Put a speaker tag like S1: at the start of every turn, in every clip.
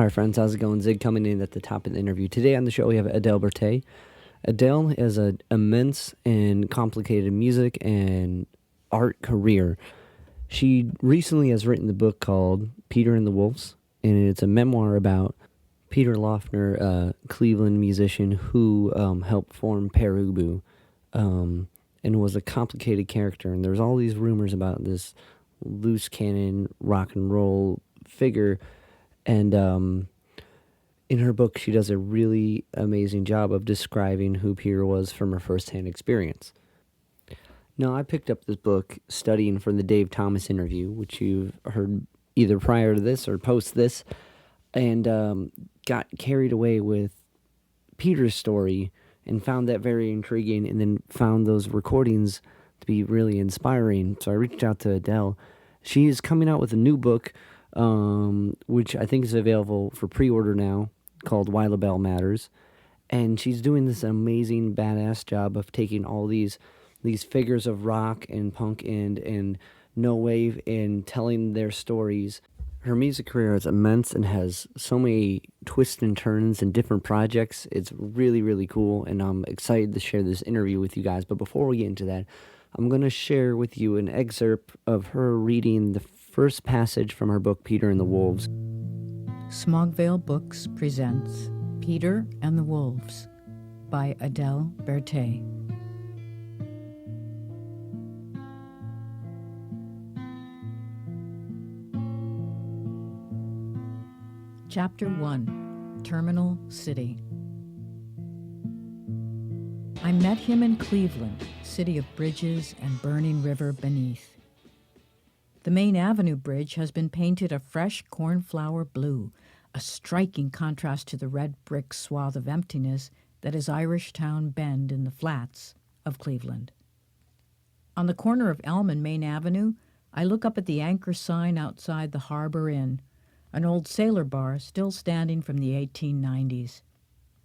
S1: Alright friends, how's it going? Zig coming in at the top of the interview. Today on the show we have Adele Bertei. Adele has an immense and complicated music and art career. She recently has written the book called Pere and the Wolves, and it's a memoir about Peter Laughner, a Cleveland musician who helped form Pere, and was a complicated character. And there's all these rumors about this loose cannon rock and roll figure. And in her book, she does a really amazing job of describing who Pere was from her firsthand experience. Now, I picked up this book studying for the Dave Thomas interview, which you've heard either prior to this or post this, and got carried away with Peter's story and found that very intriguing, and then found those recordings to be really inspiring. So I reached out to Adele. She is coming out with a new book, which I think is available for pre-order now, called Why La Belle Matters. And she's doing this amazing, badass job of taking all these figures of rock and punk and no wave and telling their stories. Her music career is immense and has so many twists and turns and different projects. It's really, really cool, and I'm excited to share this interview with you guys. But before we get into that, I'm going to share with you an excerpt of her reading the first passage from her book, Pere and the Wolves.
S2: Smogvale Books presents Pere and the Wolves by Adele Bertei. Chapter 1, Terminal City. I met him in Cleveland, city of bridges and burning river beneath. The Main Avenue Bridge has been painted a fresh cornflower blue, a striking contrast to the red brick swath of emptiness that is Irishtown Bend in the flats of Cleveland. On the corner of Elm and Main Avenue, I look up at the anchor sign outside the Harbor Inn, an old sailor bar still standing from the 1890s.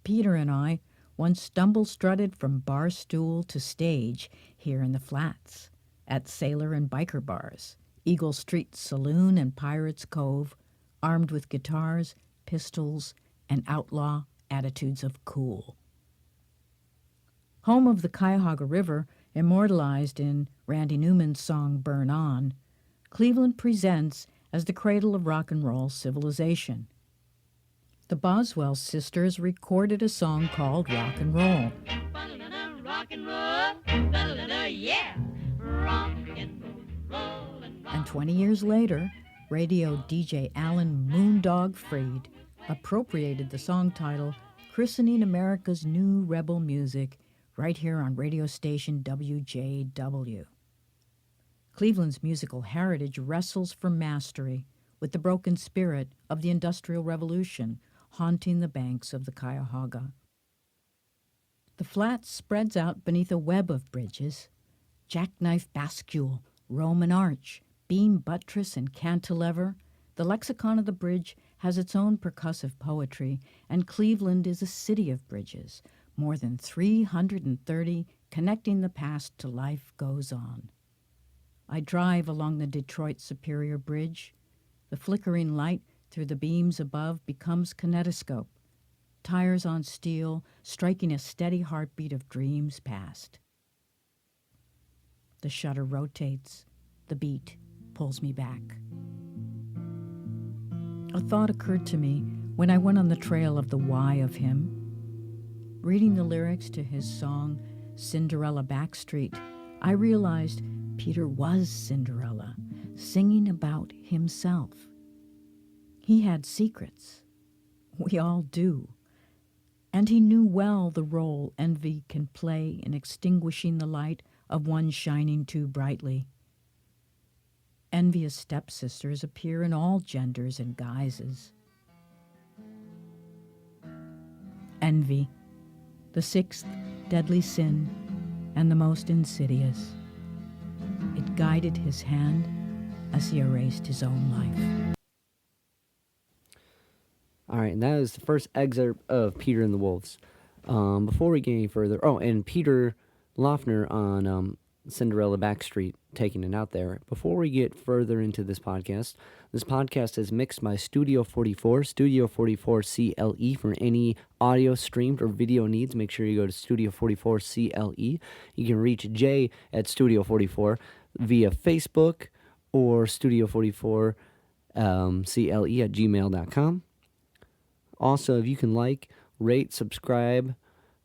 S2: Pere and I once stumble-strutted from bar stool to stage here in the flats, at sailor and biker bars, Eagle Street Saloon and Pirates Cove, armed with guitars, pistols, and outlaw attitudes of cool. Home of the Cuyahoga River, immortalized in Randy Newman's song Burn On, Cleveland presents as the cradle of rock and roll civilization. The Boswell sisters recorded a song called Rock and Roll. Rock and roll, yeah, rock and roll. And 20 years later, radio DJ Alan Moondog Freed appropriated the song title, christening America's new rebel music, right here on radio station WJW. Cleveland's musical heritage wrestles for mastery with the broken spirit of the Industrial Revolution haunting the banks of the Cuyahoga. The flat spreads out beneath a web of bridges, jackknife bascule, Roman arch, beam buttress, and cantilever. The lexicon of the bridge has its own percussive poetry, and Cleveland is a city of bridges, more than 330 connecting the past to life goes on. I drive along the Detroit Superior Bridge. The flickering light through the beams above becomes kinetoscope, tires on steel striking a steady heartbeat of dreams past. The shutter rotates, the beat pulls me back. A thought occurred to me when I went on the trail of the why of him. Reading the lyrics to his song Cinderella Backstreet, I realized Pere was Cinderella, singing about himself. He had secrets. We all do. And he knew well the role envy can play in extinguishing the light of one shining too brightly. Envious stepsisters appear in all genders and guises. Envy, the sixth deadly sin and the most insidious. It guided his hand as he erased his own life.
S1: All right, and that is the first excerpt of Pere and the Wolves. Before we get any further, and Peter Laughner on Cinderella Backstreet taking it out there. Before we get further into this podcast is mixed by Studio 44, Studio 44 CLE. For any audio streamed or video needs, make sure you go to Studio 44 CLE. You can reach Jay at Studio 44 via Facebook or Studio 44 CLE at gmail.com. Also, if you can rate, subscribe,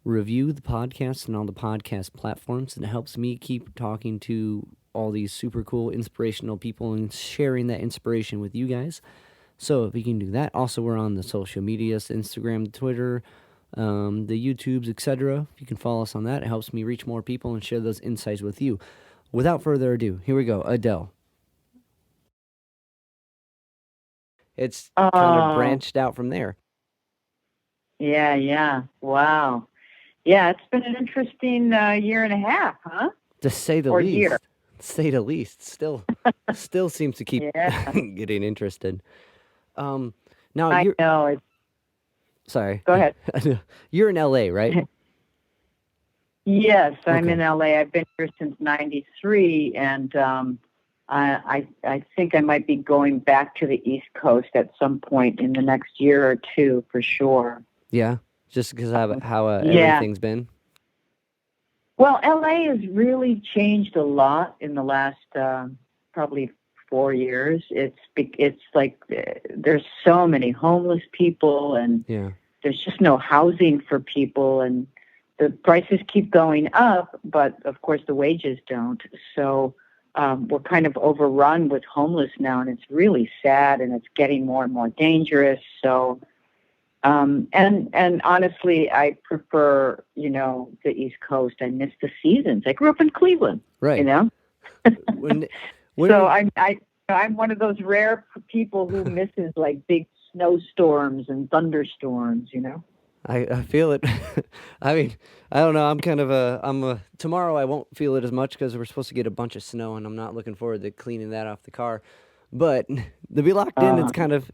S1: review the podcast and all the podcast platforms, and it helps me keep talking to all these super cool, inspirational people and sharing that inspiration with you guys. So if you can do that. Also, we're on the social medias, Instagram, Twitter, the YouTubes, etc. If you can follow us on that, it helps me reach more people and share those insights with you. Without further ado, here we go. Adele. It's kind of branched out from there.
S3: Yeah. Wow. Yeah, it's been an interesting year and a half, huh?
S1: To say the least.
S3: Year.
S1: Say the least. Still seems to keep getting interested. Now
S3: I know.
S1: Sorry.
S3: Go ahead.
S1: You're in LA, right?
S3: Yes, I'm in LA. I've been here since '93, and I think I might be going back to the East Coast at some point in the next year or two, for sure.
S1: Yeah. Just because of how everything's been?
S3: Well, LA has really changed a lot in the last probably 4 years. It's like there's so many homeless people, and there's just no housing for people, and the prices keep going up, but of course the wages don't. So we're kind of overrun with homeless now, and it's really sad, and it's getting more and more dangerous. So and honestly, I prefer, the East Coast. I miss the seasons. I grew up in Cleveland,
S1: right?
S3: So I'm one of those rare people who misses like big snowstorms and thunderstorms.
S1: I feel it. I mean, I don't know. I'm kind of tomorrow I won't feel it as much because we're supposed to get a bunch of snow, and I'm not looking forward to cleaning that off the car. But to be locked in, it's kind of.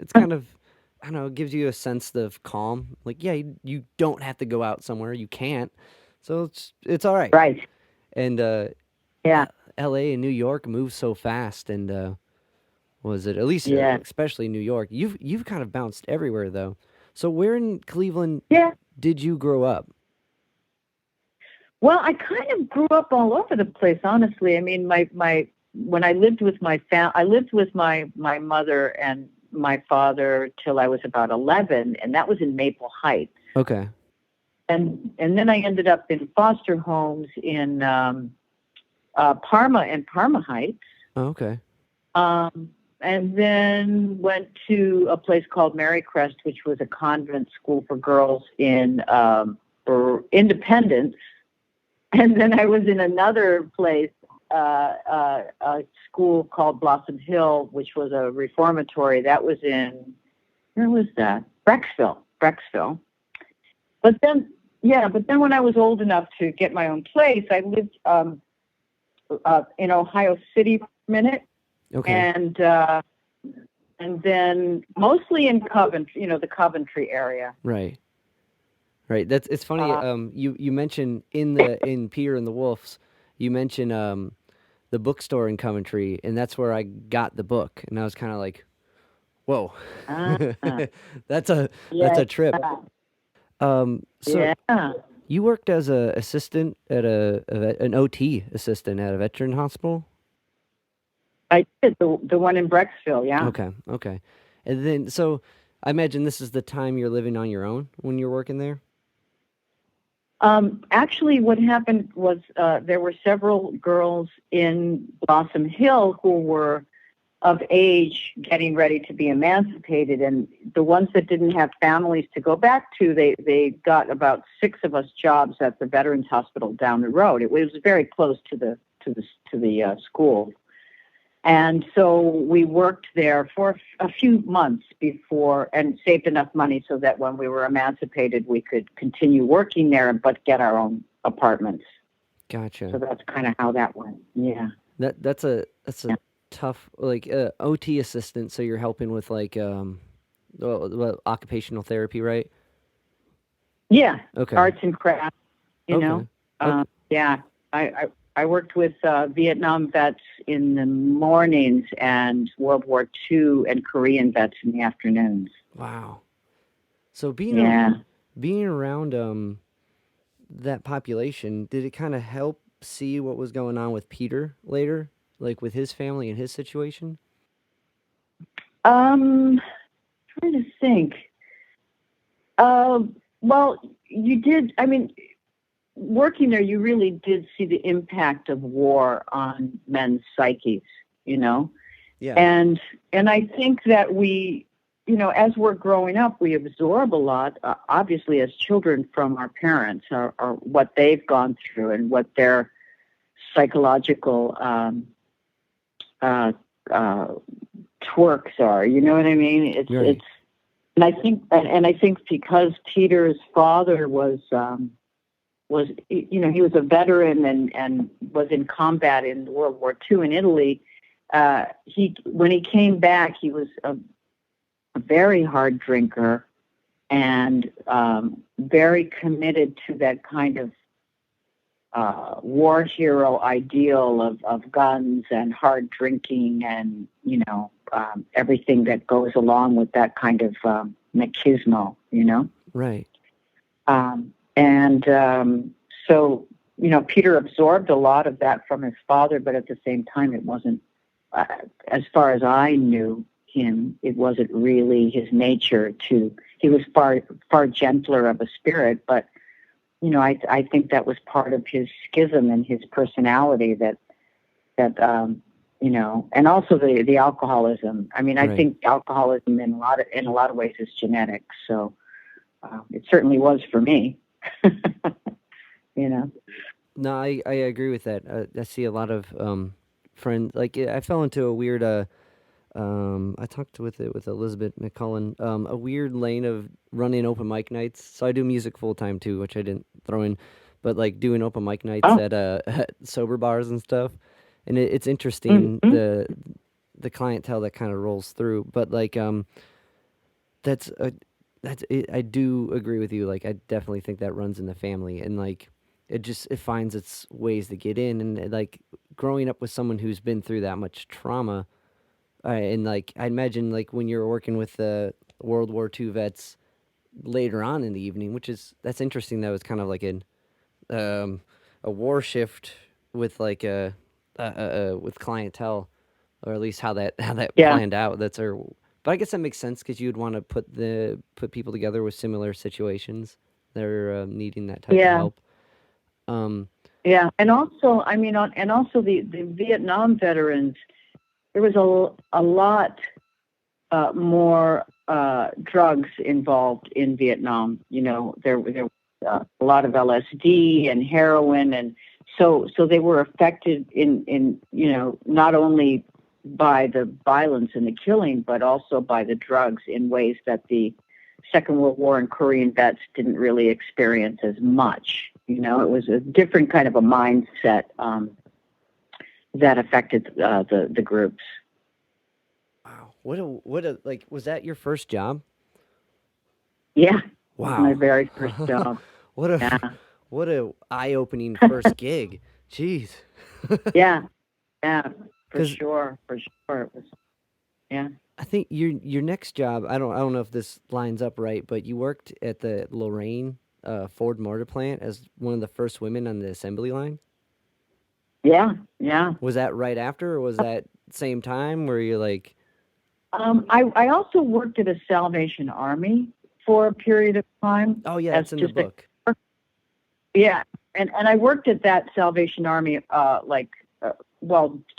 S1: I don't know, it gives you a sense of calm. Like, yeah, you don't have to go out somewhere. You can't. So it's all right.
S3: Right.
S1: And LA and New York move so fast, and was it at least especially New York. You've kind of bounced everywhere though. So where in Cleveland did you grow up?
S3: Well, I kind of grew up all over the place, honestly. I mean, when I lived with my I lived with my mother and my father till I was about 11, and that was in Maple Heights.
S1: Okay.
S3: And then I ended up in foster homes in Parma and Parma Heights.
S1: Oh, okay.
S3: And then went to a place called Marycrest, which was a convent school for girls in Independence. And then I was in another place, a school called Blossom Hill, which was a reformatory. That was where was that? Brecksville. But then when I was old enough to get my own place, I lived in Ohio City for a minute.
S1: Okay.
S3: And then mostly in Coventry, the Coventry area.
S1: Right. It's funny. You mentioned in Pere and the Wolves, you mentioned the bookstore in Coventry, and that's where I got the book, and I was kind of like, whoa, that's a trip. So you worked as a assistant at an OT assistant at a veteran hospital?
S3: I did, the one in Brecksville, yeah.
S1: Okay. And then, so I imagine this is the time you're living on your own when you're working there?
S3: Actually, what happened was there were several girls in Blossom Hill who were of age getting ready to be emancipated, and the ones that didn't have families to go back to, they got about 6 of us jobs at the Veterans Hospital down the road. It was very close to the school. And so we worked there for a few months before and saved enough money so that when we were emancipated, we could continue working there but get our own apartments.
S1: Gotcha.
S3: So that's kind of how that went. Yeah.
S1: That's a tough, like, OT assistant. So you're helping with like occupational therapy, right?
S3: Yeah.
S1: Okay.
S3: Arts and crafts, you know.
S1: Okay.
S3: Yeah. worked with Vietnam vets in the mornings and World War II and Korean vets in the afternoons.
S1: Wow. So being around that population, did it kind of help see what was going on with Peter later, like with his family and his situation?
S3: Trying to think. Well, you did. I mean, working there, you really did see the impact of war on men's psyches.
S1: Yeah.
S3: And I think that we, as we're growing up, we absorb a lot, obviously, as children from our parents, or what they've gone through and what their psychological twerks are. You know what I mean?
S1: Right.
S3: And I think because Peter's father was he was a veteran and was in combat in World War II in Italy. When he came back, he was a very hard drinker and very committed to that kind of war hero ideal of guns and hard drinking and everything that goes along with that kind of machismo.
S1: Right.
S3: So Peter absorbed a lot of that from his father, but at the same time, it wasn't, as far as I knew him, it wasn't really his nature he was far gentler of a spirit, but, I think that was part of his schism and his personality that and also the alcoholism. I mean, I
S1: Right.
S3: think alcoholism in a lot of ways is genetic. So it certainly was for me.
S1: No, I agree with that. I see a lot of friends. Like I fell into a weird. I talked with Elizabeth McCullen. A weird lane of running open mic nights. So I do music full time too, which I didn't throw in, but like doing open mic nights at at sober bars and stuff. And it's interesting the clientele that kind of rolls through. But like that's it. I do agree with you. Like I definitely think that runs in the family, and like it finds its ways to get in. And like growing up with someone who's been through that much trauma, and like I imagine like when you're working with the World War II vets later on in the evening, that's interesting. That was kind of like a war shift with like with clientele, or at least how that
S3: Yeah.
S1: planned out. But I guess that makes sense because you'd want to put people together with similar situations. They're needing that type of help.
S3: Yeah, and also, I mean, the Vietnam veterans, there was a lot more drugs involved in Vietnam. There was a lot of LSD and heroin, and so they were affected in not only by the violence and the killing, but also by the drugs in ways that the Second World War and Korean vets didn't really experience as much. It was a different kind of a mindset that affected the groups.
S1: Wow, what a like was that your first job?
S3: Yeah.
S1: Wow,
S3: My very first job.
S1: what a eye-opening first gig. Jeez.
S3: Yeah, for sure. It was, yeah.
S1: I think your next job, I don't know if this lines up right, but you worked at the Lorain Ford motor plant as one of the first women on the assembly line.
S3: Yeah.
S1: Was that right after, or was that same time where you're like?
S3: I also worked at a Salvation Army for a period of time.
S1: Oh yeah, it's in the book.
S3: Yeah, and I worked at that Salvation Army,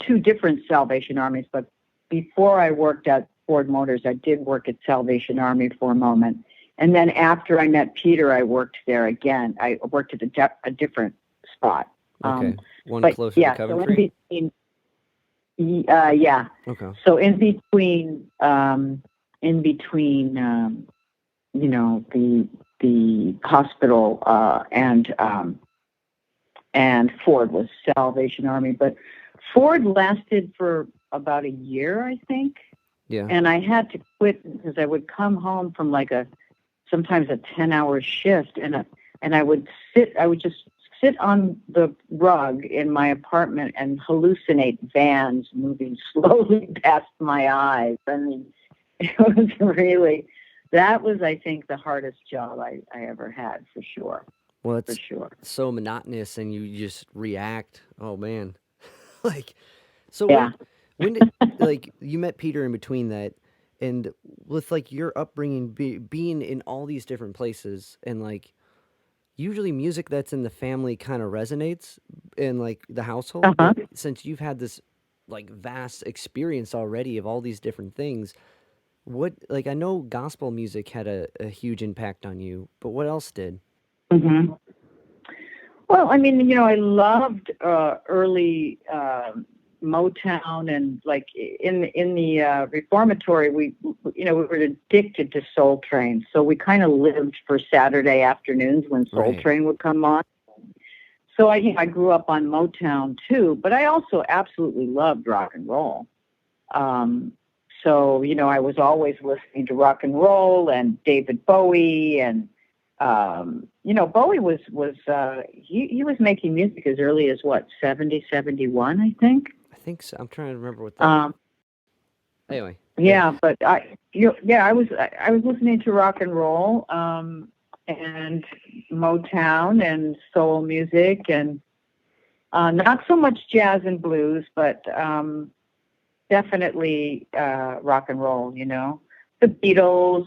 S3: two different Salvation Armies, but before I worked at Ford Motors, I did work at Salvation Army for a moment. And then after I met Peter, I worked there again. I worked at a different spot.
S1: Okay, one closer to Coventry?
S3: So in between, yeah.
S1: Okay.
S3: So in between, the hospital and Ford was Salvation Army, but Ford lasted for about a year, I think.
S1: Yeah.
S3: And I had to quit because I would come home from sometimes a 10-hour shift, and I would just sit on the rug in my apartment and hallucinate vans moving slowly past my eyes. I mean, it was really, that was, I think, the hardest job I ever had, for sure.
S1: Well,
S3: For
S1: it's
S3: sure.
S1: so monotonous, and you just react. Oh man, like so
S3: Yeah.
S1: when did like you met Peter in between that, and with like your upbringing being in all these different places, and like usually music that's in the family kind of resonates in like the household,
S3: Uh-huh.
S1: but since you've had this like vast experience already of all these different things, what like I know gospel music had a huge impact on you, but what else did?
S3: hmm Well, I mean, I loved early Motown, and like in the reformatory, we were addicted to Soul Train, so we kind of lived for Saturday afternoons when Soul
S1: Right.
S3: Train would come on. So I grew up on Motown too, but I also absolutely loved rock and roll. Um, so I was always listening to rock and roll and David Bowie, and Bowie he was making music as early as what, 70, 71, I think.
S1: I think so. I'm trying to remember what that.
S3: Um,
S1: Anyway, yeah,
S3: yeah, but I was listening to rock and roll, and Motown and soul music, and not so much jazz and blues, but definitely rock and roll. The Beatles,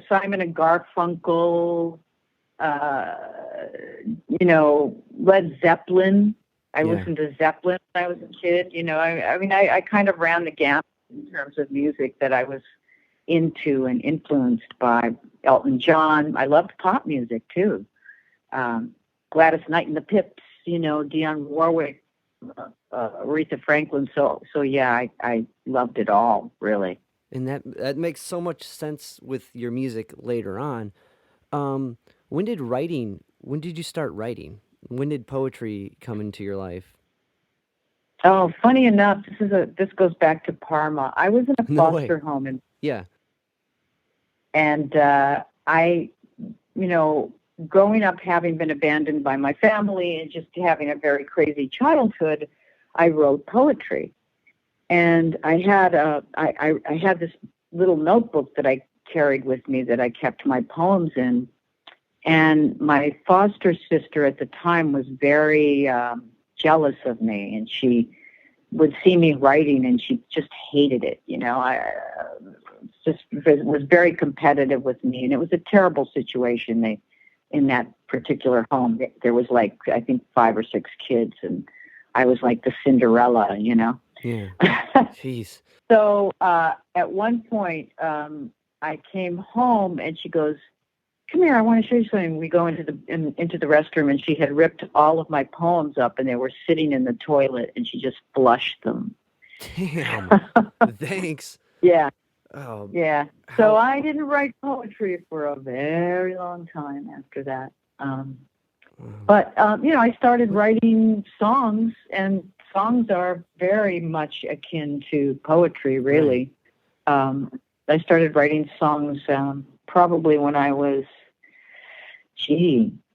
S3: Simon and Garfunkel, uh, Led Zeppelin. I
S1: yeah,
S3: listened to Zeppelin when I was a kid. I mean, I kind of ran the gamut in terms of music that I was into and influenced by. Elton John. I loved pop music too. Gladys Knight and the Pips. Dionne Warwick, Aretha Franklin. So yeah, I loved it all, really.
S1: and that makes so much sense with your music later on. Um, when did writing? When did you start writing? When did poetry come into your life?
S3: Oh, funny enough, this goes back to Parma. I was in a
S1: No way.
S3: foster home,
S1: Yeah.
S3: and I, growing up, having been abandoned by my family and just having a very crazy childhood, I wrote poetry. And I had I had this little notebook that I carried with me that I kept my poems in. And my foster sister at the time was very jealous of me, and she would see me writing, and she just hated it. I just was very competitive with me, and it was a terrible situation. In that particular home, there was like, I think, 5 or 6 kids, and I was like the Cinderella.
S1: Yeah. Jeez.
S3: So at one point, I came home, and she goes, "Come here, I want to show you something." We go into the restroom, and she had ripped all of my poems up, and they were sitting in the toilet, and she just flushed them.
S1: Damn. Thanks.
S3: Yeah,
S1: Oh,
S3: yeah. So
S1: how?
S3: I didn't write poetry for a very long time after that. Um,
S1: Wow.
S3: but I started writing songs, and songs are very much akin to poetry,
S1: Right.
S3: really. I started writing songs probably when I was,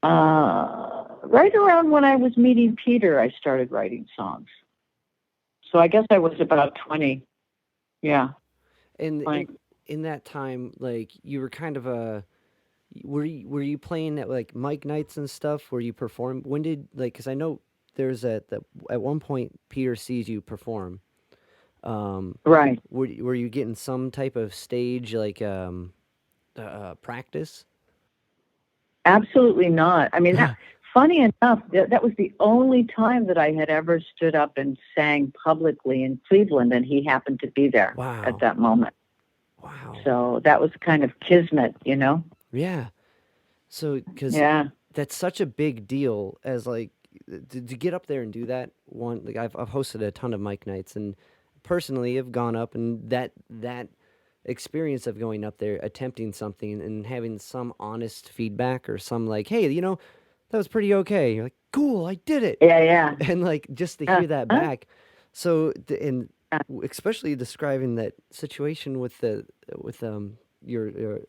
S3: right around when I was meeting Peter, I started writing songs. So I guess I was about 20. Yeah,
S1: And
S3: 20.
S1: in that time, like you were kind of a were you playing at like Mike nights and stuff? Where you perform? When did like? Because I know there's at one point Peter sees you perform.
S3: Right.
S1: Were you getting some type of stage like practice?
S3: Absolutely not. I mean, funny enough, that was the only time that I had ever stood up and sang publicly in Cleveland, and he happened to be there at
S1: Wow.
S3: that moment.
S1: Wow.
S3: So that was kind of kismet.
S1: Yeah. So, because
S3: Yeah.
S1: that's such a big deal as like to get up there and do that. One, like I've hosted a ton of mic nights, and personally have gone up, and that experience of going up there, attempting something, and having some honest feedback or some like, hey, that was pretty okay. You're like, cool, I did it,
S3: Yeah, yeah.
S1: and like just to
S3: Uh,
S1: hear that
S3: uh,
S1: back. So, and especially describing that situation with your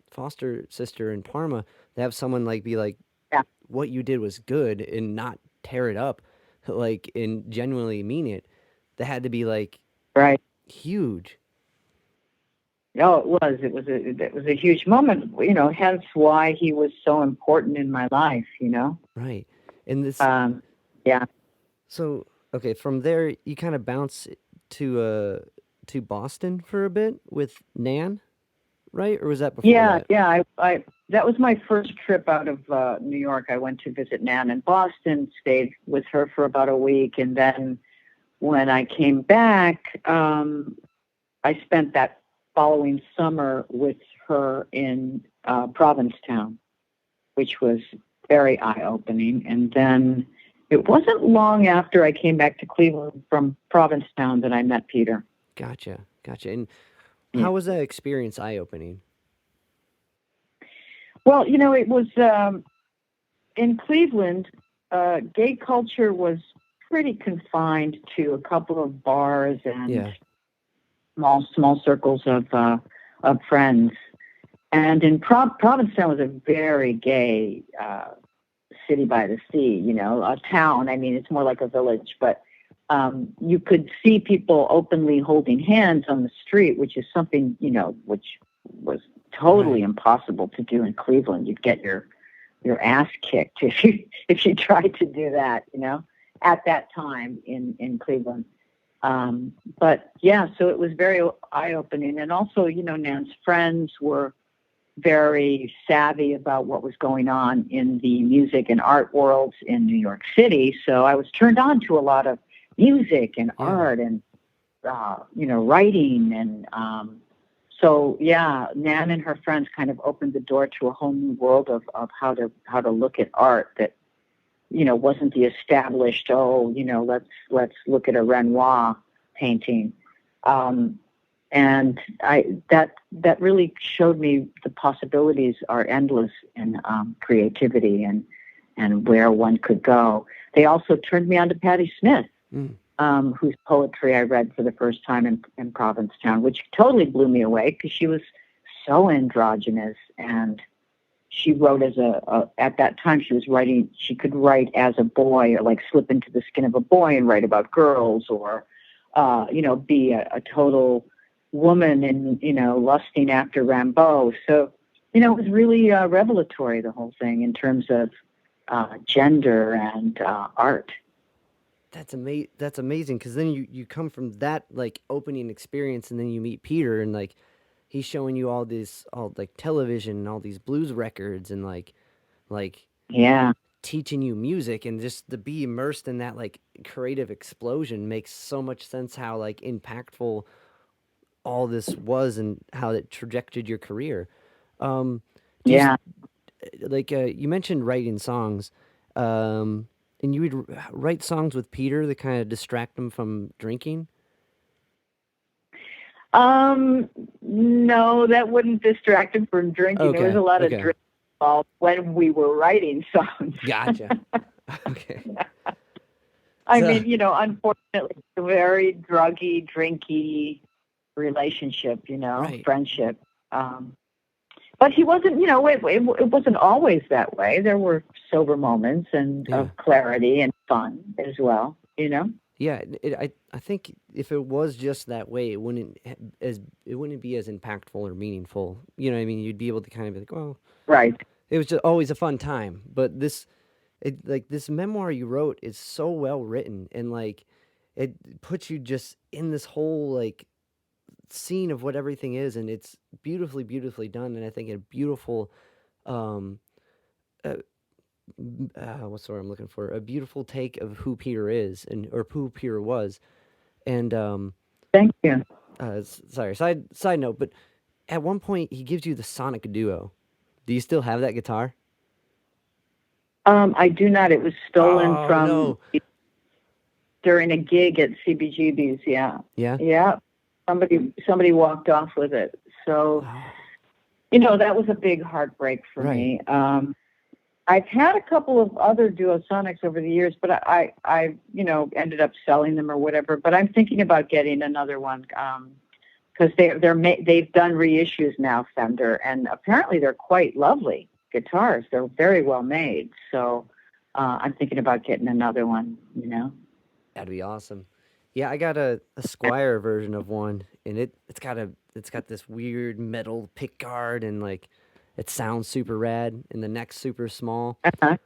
S1: foster sister in Parma, to have someone like be like,
S3: Yeah.
S1: what you did was good and not tear it up, like, and genuinely mean it, that had to be like
S3: Right.
S1: huge.
S3: No, it was a huge moment, hence why he was so important in my life.
S1: Right. And this,
S3: Yeah.
S1: so okay, from there you kind of bounce to Boston for a bit with Nan, right? Or was that before
S3: Yeah,
S1: that?
S3: yeah. I that was my first trip out of New York. I went to visit Nan in Boston, stayed with her for about a week, and then when I came back, I spent that following summer with her in Provincetown, which was very eye-opening. And then it wasn't long after I came back to Cleveland from Provincetown that I met Peter.
S1: Gotcha. And
S3: Yeah.
S1: how was that experience eye opening?
S3: Well, it was in Cleveland. Gay culture was pretty confined to a couple of bars and
S1: Yeah.
S3: small circles of friends. And in Provincetown was a very gay city by the sea, a town. I mean, it's more like a village, but you could see people openly holding hands on the street, which is something, which was totally impossible to do in Cleveland. You'd get your ass kicked if you tried to do that, at that time in Cleveland. But yeah, so it was very eye-opening. And also, Nan's friends were very savvy about what was going on in the music and art worlds in New York City. So I was turned on to a lot of music and art and, writing. And so, yeah, Nan and her friends kind of opened the door to a whole new world of how to look at art that, wasn't the established, let's look at a Renoir painting. And that really showed me the possibilities are endless in creativity and where one could go. They also turned me on to Patti Smith, whose poetry I read for the first time in Provincetown, which totally blew me away because she was so androgynous, and she wrote at that time she could write as a boy, or like slip into the skin of a boy and write about girls, or be a total woman and, lusting after Rimbaud. So, it was really revelatory, the whole thing, in terms of gender and art.
S1: That's amazing, because then you come from that like opening experience, and then you meet Peter, and like he's showing you all like television and all these blues records, and like
S3: Yeah.
S1: teaching you music, and just to be immersed in that like creative explosion makes so much sense how like impactful all this was and how it trajectored your career. Do you,
S3: Yeah.
S1: like you mentioned writing songs, and you would write songs with Peter that kind of distract him from drinking.
S3: No, that wouldn't distract him from drinking. There was a lot of drinking involved when we were writing songs.
S1: Gotcha. Okay.
S3: I mean, unfortunately, it's a very druggy, drinky relationship, friendship. But he wasn't, it wasn't always that way. There were sober moments and of clarity and fun as well,
S1: Yeah, I think if it was just that way, it wouldn't be as impactful or meaningful. You know what I mean? You'd be able to kind of be like, well,
S3: right.
S1: It was just always a fun time. But this memoir you wrote is so well written, and like it puts you just in this whole like scene of what everything is, and it's beautifully done. And I think a beautiful what's the word I'm looking for? A beautiful take of who Peter is, or who Peter was. And
S3: thank you.
S1: Sorry, side note, but at one point he gives you the sonic duo. Do you still have that guitar?
S3: I do not. It was stolen
S1: from
S3: during a gig at CBGB's. Yeah.
S1: Yeah.
S3: Yeah. Somebody walked off with it. So, that was a big heartbreak for me. I've had a couple of other Duosonics over the years, but I ended up selling them or whatever. But I'm thinking about getting another one because they've done reissues now, Fender, and apparently they're quite lovely guitars. They're very well made. So I'm thinking about getting another one, you know.
S1: That'd be awesome. Yeah, I got a Squire version of one, and it's got this weird metal pick guard, and like it sounds super rad, and the neck's super small.
S3: Uh-huh.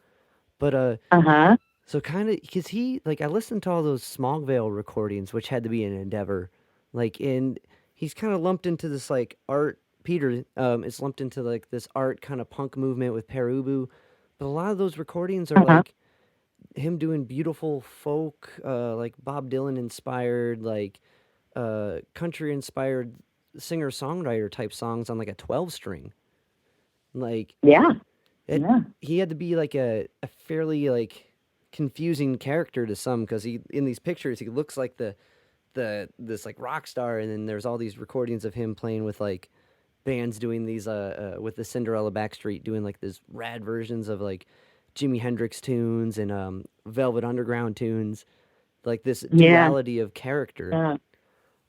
S1: But
S3: Uh-huh.
S1: so kind of because he like I listened to all those Smogvale recordings, which had to be an endeavor, like and he's kind of lumped into this like art. Peter is lumped into like this art kind of punk movement with Pere, but a lot of those recordings are
S3: Uh-huh.
S1: like him doing beautiful folk, like Bob Dylan inspired, like country inspired singer songwriter type songs on like a 12 string. Like
S3: Yeah.
S1: it,
S3: Yeah.
S1: he had to be like a fairly like confusing character to some because he in these pictures he looks like the this like rock star, and then there's all these recordings of him playing with like bands doing these with the Cinderella Backstreet doing like this rad versions of like Jimi Hendrix tunes and Velvet Underground tunes, like this
S3: Yeah.
S1: duality of character.
S3: Yeah.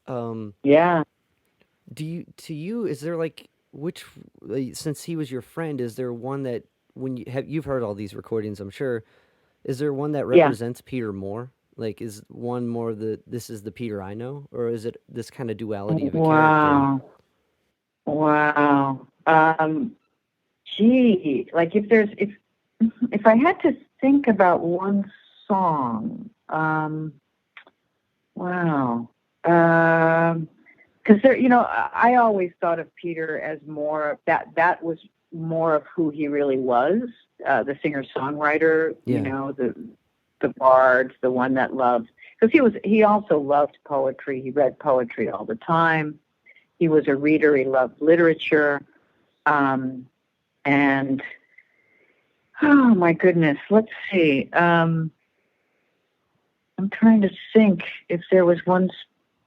S1: Um,
S3: Yeah.
S1: do you to you is there like which since he was your friend, is there one that when you've heard all these recordings, I'm sure, is there one that
S3: Yeah.
S1: represents Peter more? Like is one more this is the Peter I know, or is it this kind of duality of a character?
S3: Wow. Wow. Gee, like if I had to think about one song, wow. Because there, I always thought of Peter as more of that was more of who he really was, the singer-songwriter,
S1: Yeah.
S3: the bard, the one that loved, because he also loved poetry. He read poetry all the time. He was a reader. He loved literature. And oh my goodness, let's see. I'm trying to think if there was one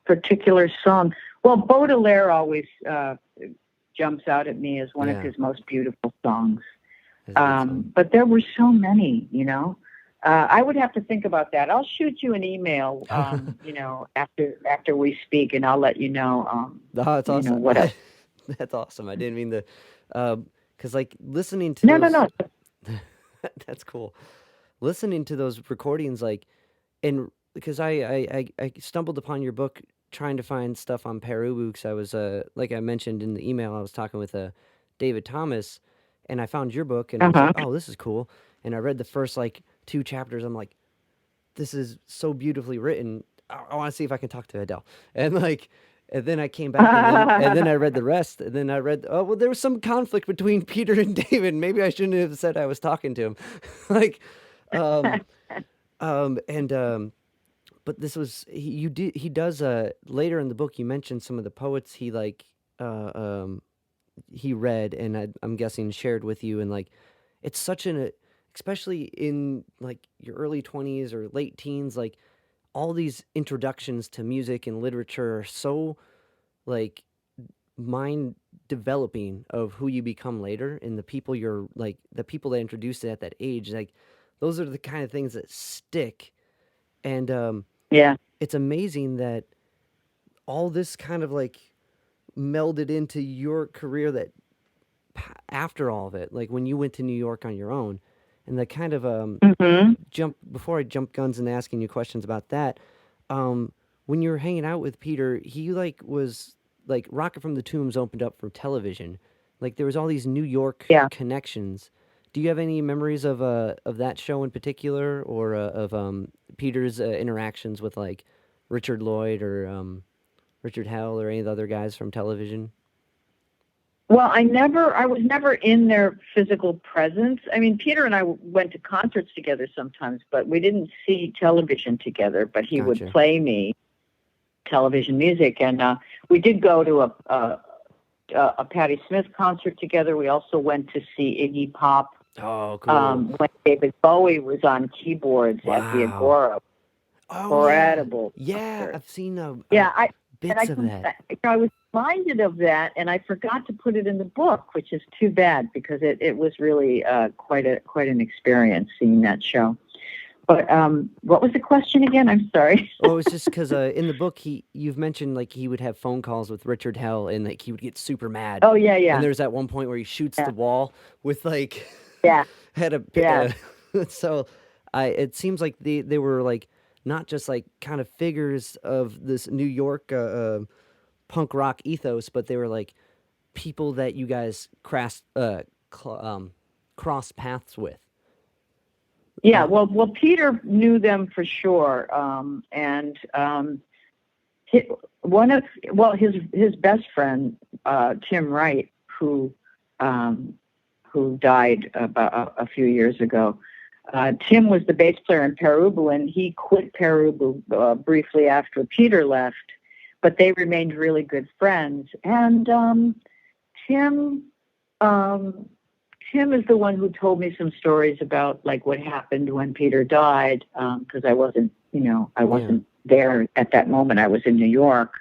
S3: particular song. Well, Baudelaire always jumps out at me as one of
S1: Yeah.
S3: his most beautiful songs.
S1: That's a good song.
S3: But there were so many, I would have to think about that. I'll shoot you an email, after we speak, and I'll let you know.
S1: Oh, that's awesome.
S3: What else.
S1: That's awesome. I didn't mean to, because like listening to
S3: No, no,
S1: those,
S3: no.
S1: that's cool. Listening to those recordings, like, and because I stumbled upon your book trying to find stuff on Peru, because I was like I mentioned in the email, I was talking with David Thomas, and I found your book, and I was
S3: Uh-huh.
S1: like, oh, this is cool. And I read the first like 2 chapters. I'm like, this is so beautifully written. I want to see if I can talk to Adele. And like, and then I came back and then I read the rest. And then I read, oh, well, there was some conflict between Peter and David. Maybe I shouldn't have said I was talking to him. like, um, but this was, he does, later in the book, you mentioned some of the poets he like, he read and I'm guessing shared with you. And like, it's such especially in like your early 20s or late teens, like all these introductions to music and literature are so like mind developing of who you become later and the people you're like the people that introduced it at that age, like those are the kind of things that stick. And
S3: Yeah.
S1: it's amazing that all this kind of like melded into your career that after all of it, like when you went to New York on your own, and the kind of
S3: Mm-hmm.
S1: jump before I jump guns and asking you questions about that, when you were hanging out with Peter, he like was like Rocket from the Tombs opened up for television, like there was all these New York
S3: Yeah.
S1: connections. Do you have any memories of that show in particular, or of Peter's interactions with like Richard Lloyd or Richard Hell or any of the other guys from television?
S3: Well, I was never in their physical presence. I mean, Peter and I went to concerts together sometimes, but we didn't see television together. But he would
S1: Gotcha.
S3: play me television music, and we did go to a Patti Smith concert together. We also went to see Iggy Pop
S1: Oh, cool.
S3: when David Bowie was on keyboards at the
S1: Wow.
S3: Agora.
S1: Oh,
S3: Incredible.
S1: yeah.
S3: concert.
S1: I've seen
S3: Yeah,
S1: bits of that.
S3: I was reminded of that, and I forgot to put it in the book, which is too bad because it was really quite an experience seeing that show. But what was the question again? I'm sorry.
S1: Well, it's just because in the book you've mentioned like he would have phone calls with Richard Hell and like he would get super mad.
S3: Oh yeah,
S1: And
S3: yeah,
S1: there's that one point where he shoots
S3: yeah,
S1: the wall with like
S3: yeah,
S1: had
S3: yeah.
S1: so it seems like they were like not just like kind of figures of this New York punk rock ethos, but they were like people that you guys cross paths with.
S3: Yeah, well, Peter knew them for sure, and hi- his best friend, Tim Wright, who died about a few years ago. Tim was the bass player in Pere, and he quit Pere briefly after Peter left, but they remained really good friends. And Tim. Tim is the one who told me some stories about like what happened when Peter died, because I wasn't, I wasn't there at that moment. I was in New York.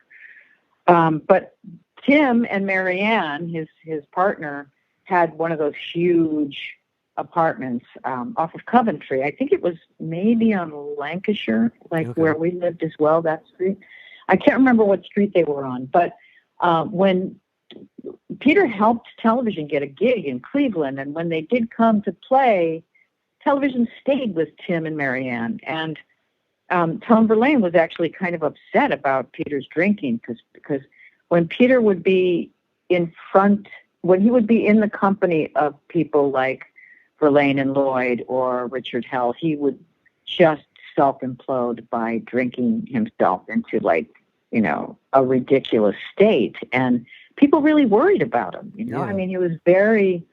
S3: But Tim and Marianne, his partner, had one of those huge apartments off of Coventry. I think it was maybe on Lancashire, like where we lived as well, that street. I can't remember what street they were on, but when Peter helped television get a gig in Cleveland, and when they did come to play, television stayed with Tim and Marianne. And Tom Verlaine was actually kind of upset about Peter's drinking because when Peter would be when he would be in the company of people like Verlaine and Lloyd or Richard Hell, he would just self-implode by drinking himself into a ridiculous state. And people really worried about him,
S1: Yeah.
S3: I mean, he was very,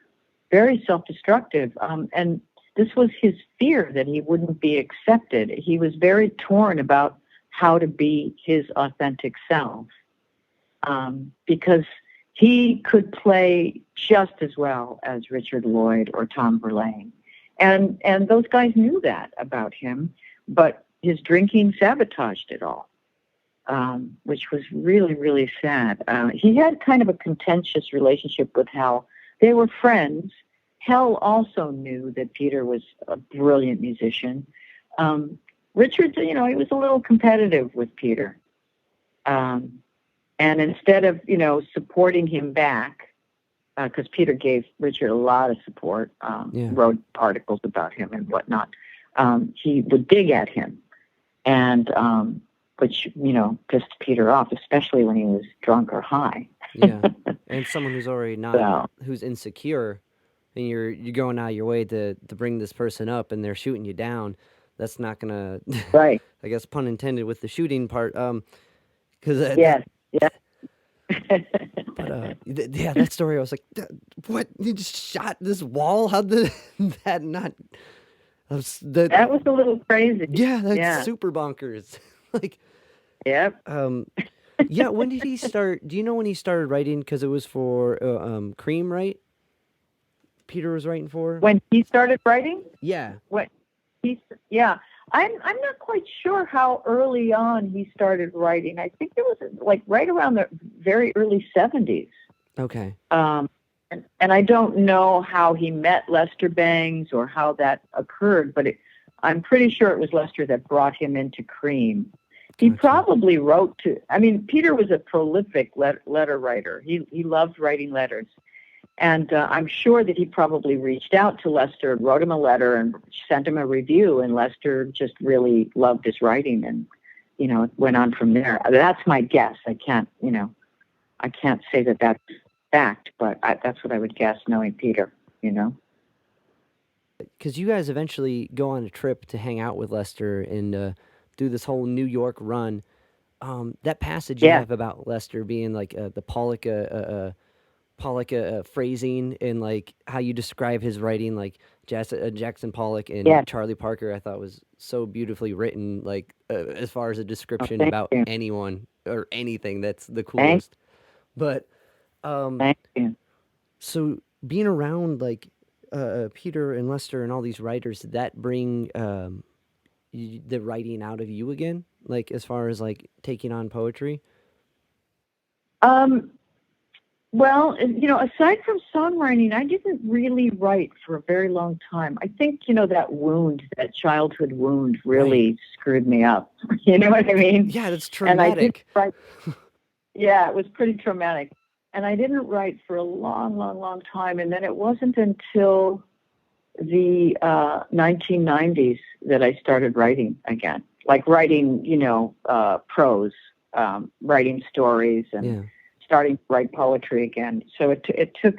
S3: very self-destructive. And this was his fear that he wouldn't be accepted. He was very torn about how to be his authentic self, because he could play just as well as Richard Lloyd or Tom Verlaine. And those guys knew that about him, but his drinking sabotaged it all. Which was really, really sad. He had kind of a contentious relationship with Hell. They were friends. Hell also knew that Peter was a brilliant musician. Richard, he was a little competitive with Peter. And instead of, supporting him back, because Peter gave Richard a lot of support, wrote articles about him and whatnot, he would dig at him. And which, pissed Peter off, especially when he was drunk or high.
S1: Yeah, and someone who's already who's insecure, and you're going out of your way to bring this person up, and they're shooting you down. That's not gonna,
S3: right?
S1: I guess pun intended with the shooting part. Because
S3: yes, yeah.
S1: But that story, I was like, what? You just shot this wall? How did that not?
S3: That was a little crazy.
S1: Yeah, that's super bonkers. Like.
S3: Yep.
S1: Yeah, when did he start? Do you know when he started writing? Because it was for Cream, right? Peter was writing for.
S3: When he started writing?
S1: Yeah.
S3: I'm not quite sure how early on he started writing. I think it was like right around the very early 70s.
S1: Okay.
S3: And I don't know how he met Lester Bangs or how that occurred, but I'm pretty sure it was Lester that brought him into Cream. He probably wrote Peter was a prolific letter writer. He loved writing letters. And I'm sure that he probably reached out to Lester, wrote him a letter, and sent him a review. And Lester just really loved his writing, and it went on from there. That's my guess. I can't say that that's fact, but that's what I would guess, knowing Peter.
S1: Because you guys eventually go on a trip to hang out with Lester and do this whole New York run. That passage you have about Lester being like the Pollock phrasing and like how you describe his writing, like Jackson Pollock and Charlie Parker, I thought was so beautifully written. Like as far as a description about anyone or anything, that's the coolest. But
S3: thank you.
S1: So being around like Peter and Lester and all these writers, did that bring the writing out of you again? Like as far as like taking on poetry?
S3: Well, aside from songwriting, I didn't really write for a very long time. I think, that childhood wound really screwed me up. You know what I mean?
S1: Yeah, that's
S3: And I didn't
S1: traumatic.
S3: write. Yeah, it was pretty traumatic. And I didn't write for a long, long, long time. And then it wasn't until the 1990s that I started writing again, like writing, prose, writing stories and starting to write poetry again. So it took,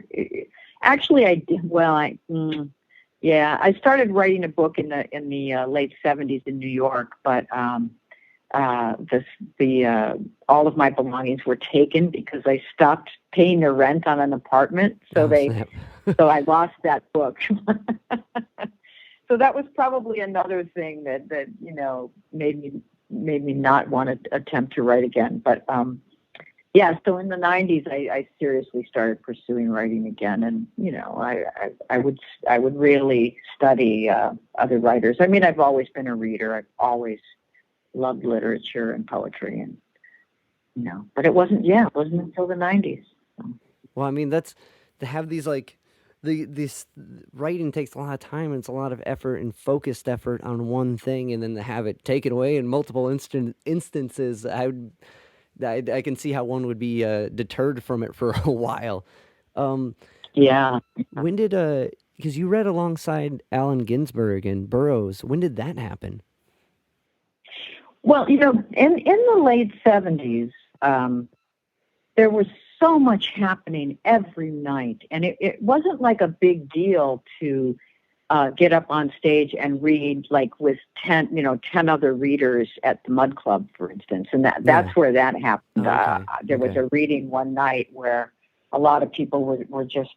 S3: actually I did, I started writing a book in the late 70s in New York, but all of my belongings were taken because I stopped paying the rent on an apartment. So so I lost that book. So that was probably another thing that made me not want to attempt to write again. But so in the 90s, I seriously started pursuing writing again, and I would really study other writers. I mean, I've always been a reader. I've always loved literature and poetry, and but it wasn't until the 90s. So.
S1: Well, I mean, that's to have these this writing takes a lot of time, and it's a lot of effort and focused effort on one thing, and then to have it taken away in multiple instances, I can see how one would be deterred from it for a while. When did because you read alongside Allen Ginsberg and Burroughs, when did that happen?
S3: Well, in the late 70s, there was so much happening every night, and it wasn't like a big deal to get up on stage and read like with 10 other readers at the Mud Club, for instance, and that's where that happened. There was a reading one night where a lot of people were just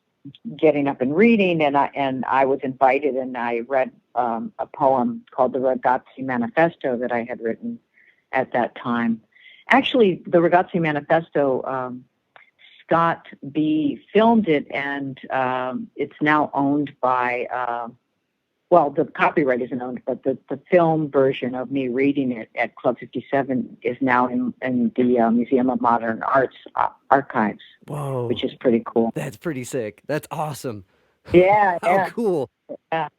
S3: getting up and reading, and I was invited, and I read a poem called the Ragazzi Manifesto that I had written at that time. Actually, the Ragazzi Manifesto, Scott B filmed it, and it's now owned by, the copyright isn't owned, but the film version of me reading it at Club 57 is now in the Museum of Modern Art's archives.
S1: Whoa.
S3: Which is pretty cool.
S1: That's pretty sick. That's awesome.
S3: Yeah.
S1: How cool.
S3: Yeah.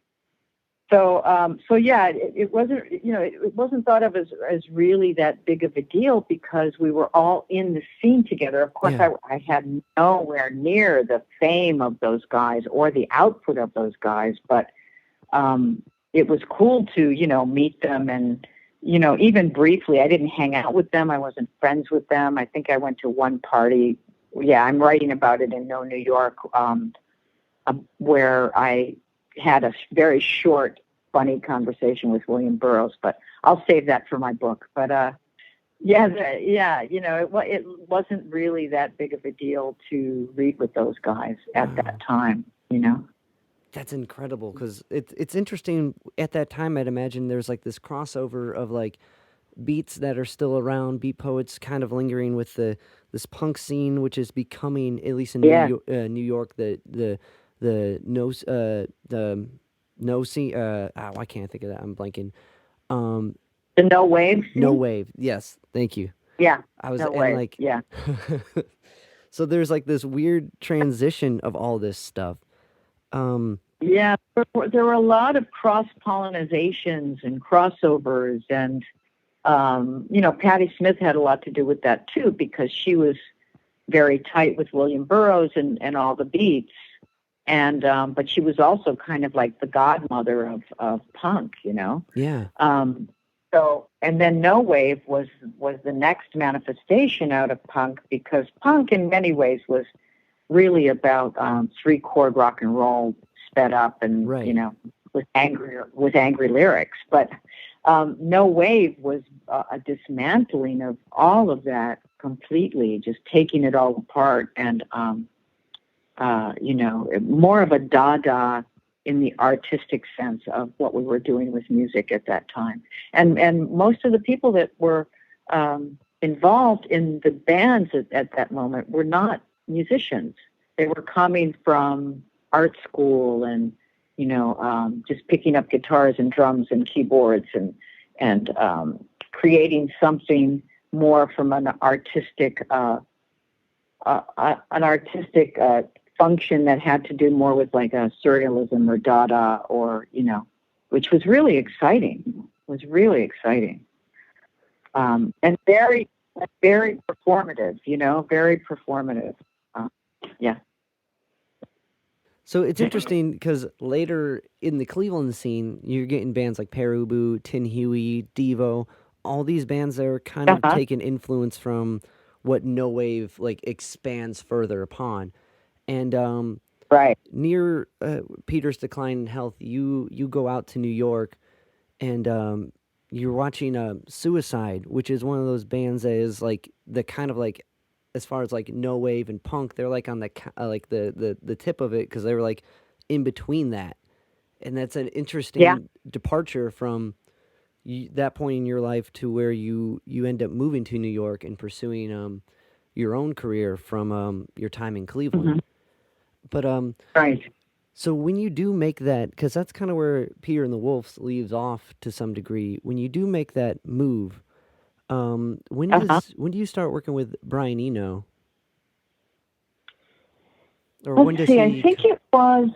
S3: So it wasn't, it wasn't thought of as really that big of a deal because we were all in the scene together. Of course, I had nowhere near the fame of those guys or the output of those guys, but it was cool to, meet them. And, even briefly, I didn't hang out with them. I wasn't friends with them. I think I went to one party. Yeah, I'm writing about it in New York, where I had a very short, funny conversation with William Burroughs, but I'll save that for my book. But it wasn't really that big of a deal to read with those guys at that time.
S1: That's incredible because it's interesting. At that time, I'd imagine there's like this crossover of like beats that are still around, beat poets kind of lingering with this punk scene, which is becoming, at least in New York, the no scene. I can't think of that. I'm blanking.
S3: The no wave. Scene?
S1: No wave. Yes, thank you.
S3: Yeah.
S1: I was
S3: no wave. Yeah.
S1: So there's like this weird transition of all this stuff.
S3: There were a lot of cross-pollinizations and crossovers, and Patti Smith had a lot to do with that too, because she was very tight with William Burroughs and all the beats, and but she was also kind of like the godmother of punk,
S1: Yeah.
S3: So, and then no wave was the next manifestation out of punk, because punk in many ways was really about 3-chord rock and roll sped up and with angry lyrics. But no wave was a dismantling of all of that completely, just taking it all apart, and more of a dada in the artistic sense of what we were doing with music at that time. And most of the people that were involved in the bands at that moment were not musicians. They were coming from art school and, just picking up guitars and drums and keyboards and creating something more from an artistic an artistic function that had to do more with like a surrealism or Dada, or which was really exciting. And very, very performative. Very performative. Yeah.
S1: So it's interesting because later in the Cleveland scene, you're getting bands like Pere, Tin Huey, Devo, all these bands that are kind of taking influence from what no wave like expands further upon. And
S3: right.
S1: near Peter's decline in health, you go out to New York, and you're watching Suicide, which is one of those bands that is like the kind of like, as far as like no wave and punk, they're like on the like the tip of it, because they were like in between that, and that's an interesting departure from that point in your life to where you end up moving to New York and pursuing your own career from your time in Cleveland.
S3: Mm-hmm.
S1: But
S3: right.
S1: So when you do make that, because that's kind of where Peter and the Wolves leaves off to some degree. When you do make that move, when do you start working with Brian Eno? Or
S3: Let's
S1: when does
S3: see.
S1: he?
S3: I think it was.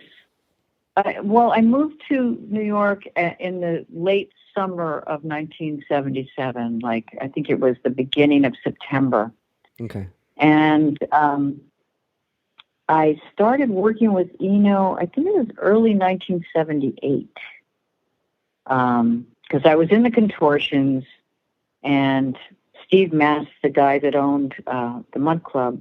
S3: I moved to New York in the late summer of 1977. Like, I think it was the beginning of September.
S1: Okay.
S3: And I started working with Eno, I think it was early 1978. Because I was in the Contortions, and Steve Mass, the guy that owned the Mud Club,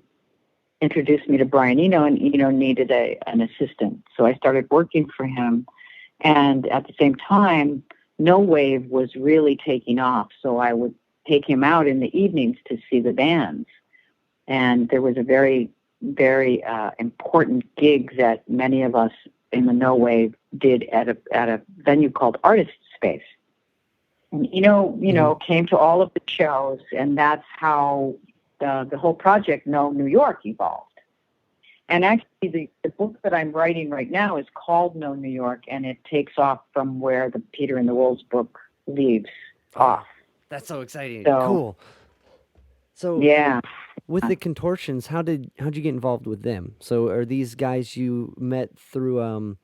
S3: introduced me to Brian Eno, and Eno needed an assistant. So I started working for him. And at the same time, No Wave was really taking off. So I would take him out in the evenings to see the bands. And there was a very, very important gig that many of us in the No Wave did at a venue called Artist Space. And Eno came to all of the shows, and that's how the whole project, No New York, evolved. And actually, the book that I'm writing right now is called No New York, and it takes off from where the Peter and the Wolves book leaves off.
S1: That's so exciting.
S3: So,
S1: cool. So
S3: yeah.
S1: With the Contortions, how'd you get involved with them? So are these guys you met through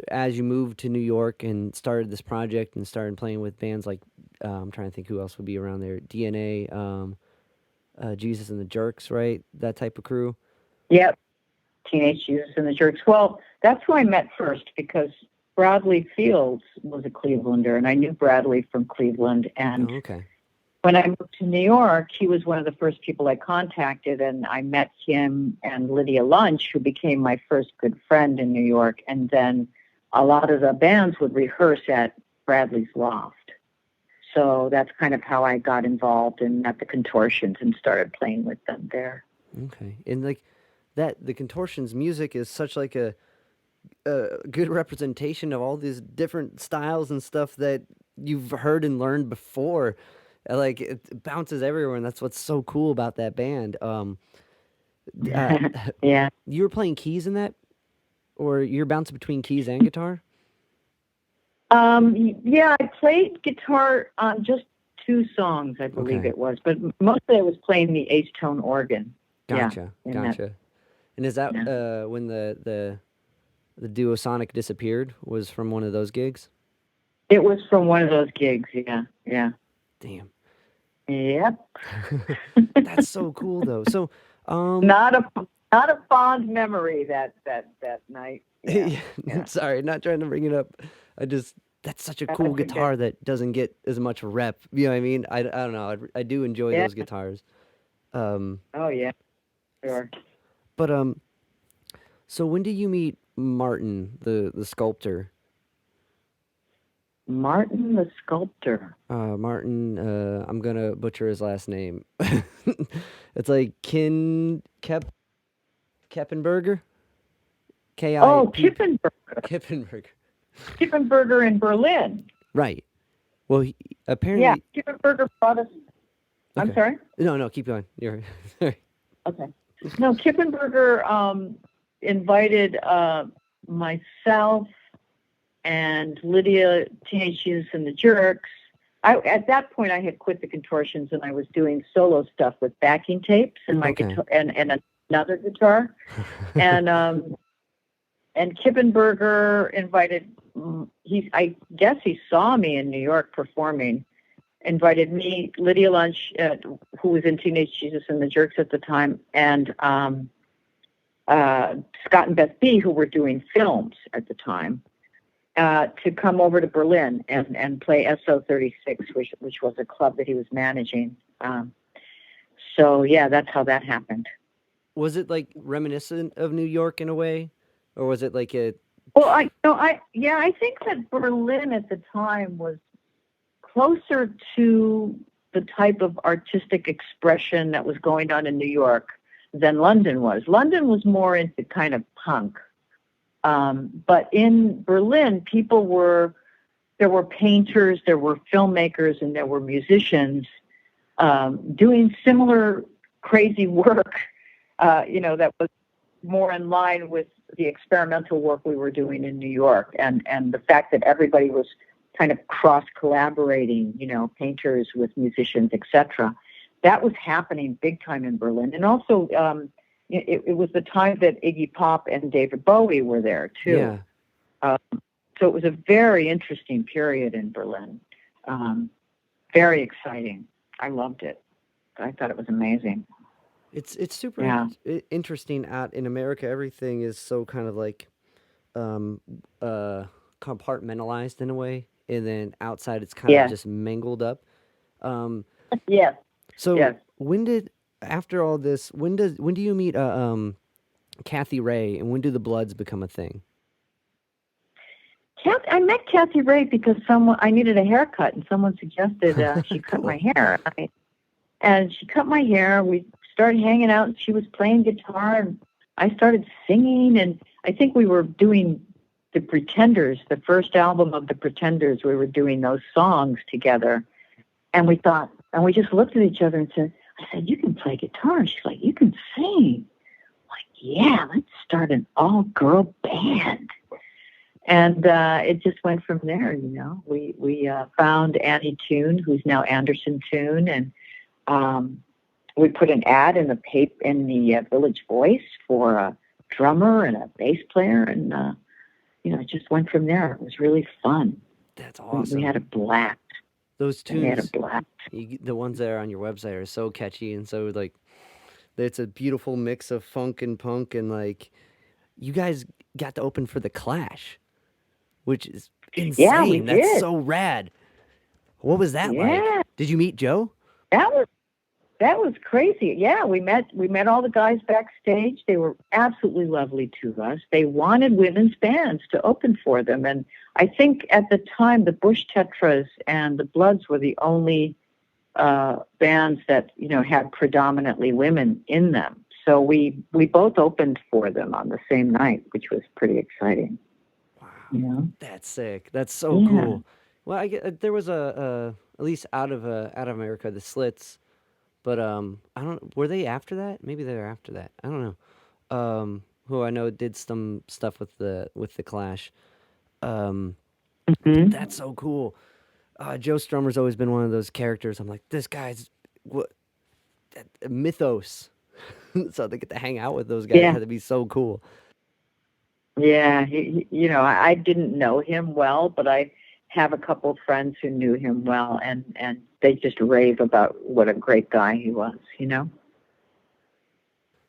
S1: as you moved to New York and started this project and started playing with bands like I'm trying to think who else would be around there, DNA, Jesus and the Jerks, right? That type of crew.
S3: Yep. Teenage Jesus and the Jerks. Well, that's who I met first, because Bradley Fields was a Clevelander, and I knew Bradley from Cleveland. And when I moved to New York, he was one of the first people I contacted, and I met him and Lydia Lunch, who became my first good friend in New York. And then a lot of the bands would rehearse at Bradley's loft. So that's kind of how I got involved at the Contortions and started playing with them there.
S1: Okay. And like that, the Contortions music is such like a good representation of all these different styles and stuff that you've heard and learned before. Like, it bounces everywhere, and that's what's so cool about that band.
S3: Yeah.
S1: You were playing keys in that? Or you're bouncing between keys and guitar?
S3: Yeah, I played guitar on just 2 songs, I believe it was. But mostly I was playing the eighth-tone organ.
S1: Gotcha. And is that when the Duosonic disappeared, was from one of those gigs?
S3: It was from one of those gigs, yeah.
S1: Damn.
S3: Yep.
S1: That's so cool, though. So,
S3: not a fond memory that night. Yeah.
S1: Sorry, not trying to bring it up. That's such a cool guitar that doesn't get as much rep. You know what I mean? I don't know. I do enjoy those guitars.
S3: Oh yeah, sure.
S1: But so when did you meet Martin, the sculptor?
S3: Martin the sculptor.
S1: Martin. I'm gonna butcher his last name. It's like Kippenberger. Kippenberger.
S3: Kippenberger in Berlin.
S1: Right. Well, apparently.
S3: Yeah, Kippenberger brought us.
S1: Okay.
S3: I'm sorry?
S1: No, keep going. You're sorry.
S3: Okay. No, Kippenberger invited myself and Lydia, Teenage Jesus and the Jerks. At that point, I had quit the Contortions, and I was doing solo stuff with backing tapes and my guitar and another guitar, and Kippenberger invited. I guess he saw me in New York performing. Invited me, Lydia Lunch, who was in Teenage Jesus and the Jerks at the time, and Scott and Beth B, who were doing films at the time, to come over to Berlin and play SO36, which was a club that he was managing. So yeah, that's how that happened.
S1: Was it like reminiscent of New York in a way, or was it like a?
S3: Well, I think that Berlin at the time was closer to the type of artistic expression that was going on in New York than London was. London was more into kind of punk. But in Berlin, there were painters, there were filmmakers, and there were musicians doing similar crazy work, that was more in line with the experimental work we were doing in New York. And the fact that everybody was kind of cross-collaborating, painters with musicians, etc. That was happening big time in Berlin. And also, it was the time that Iggy Pop and David Bowie were there, too.
S1: Yeah.
S3: So it was a very interesting period in Berlin. Very exciting. I loved it. I thought it was amazing.
S1: It's super interesting. In America, everything is so kind of like compartmentalized in a way, and then outside it's kind of just mangled up.
S3: Yes.
S1: So after all this, when do you meet Kathy Ray, and when do the Bloods become a thing?
S3: I met Kathy Ray because I needed a haircut, and someone suggested she cut my hair. And she cut my hair. We started hanging out, and she was playing guitar, and I started singing, and I think we were doing the Pretenders, the first album of the Pretenders. We were doing those songs together, and we just looked at each other and said, I said, you can play guitar. And she's like, you can sing. I'm like, yeah, let's start an all-girl band. And it just went from there, We found Annie Toon, who's now Anderson Toon, and we put an ad in the Village Voice for a drummer and a bass player, and it just went from there. It was really fun.
S1: That's awesome.
S3: We had a blast.
S1: Those tunes,
S3: we had a blast.
S1: The ones that are on your website are so catchy, and so like, it's a beautiful mix of funk and punk, and like, you guys got to open for The Clash, which is insane.
S3: Yeah, we did.
S1: That's so rad. What was that like? Did you meet Joe?
S3: That was crazy. Yeah, we met all the guys backstage. They were absolutely lovely to us. They wanted women's bands to open for them, and I think at the time the Bush Tetras and the Bloods were the only bands that had predominantly women in them. So we both opened for them on the same night, which was pretty exciting.
S1: Wow, that's sick. That's so cool. Well, I get there was at least out of America, the Slits. But I don't. Were they after that? Maybe they were after that. I don't know. Who I know did some stuff with the Clash. That's so cool. Joe Strummer's always been one of those characters. I'm like, this guy's mythos. So they get to hang out with those guys. Had to be so cool.
S3: Yeah, I didn't know him well, but I have a couple of friends who knew him well, and they just rave about what a great guy he was,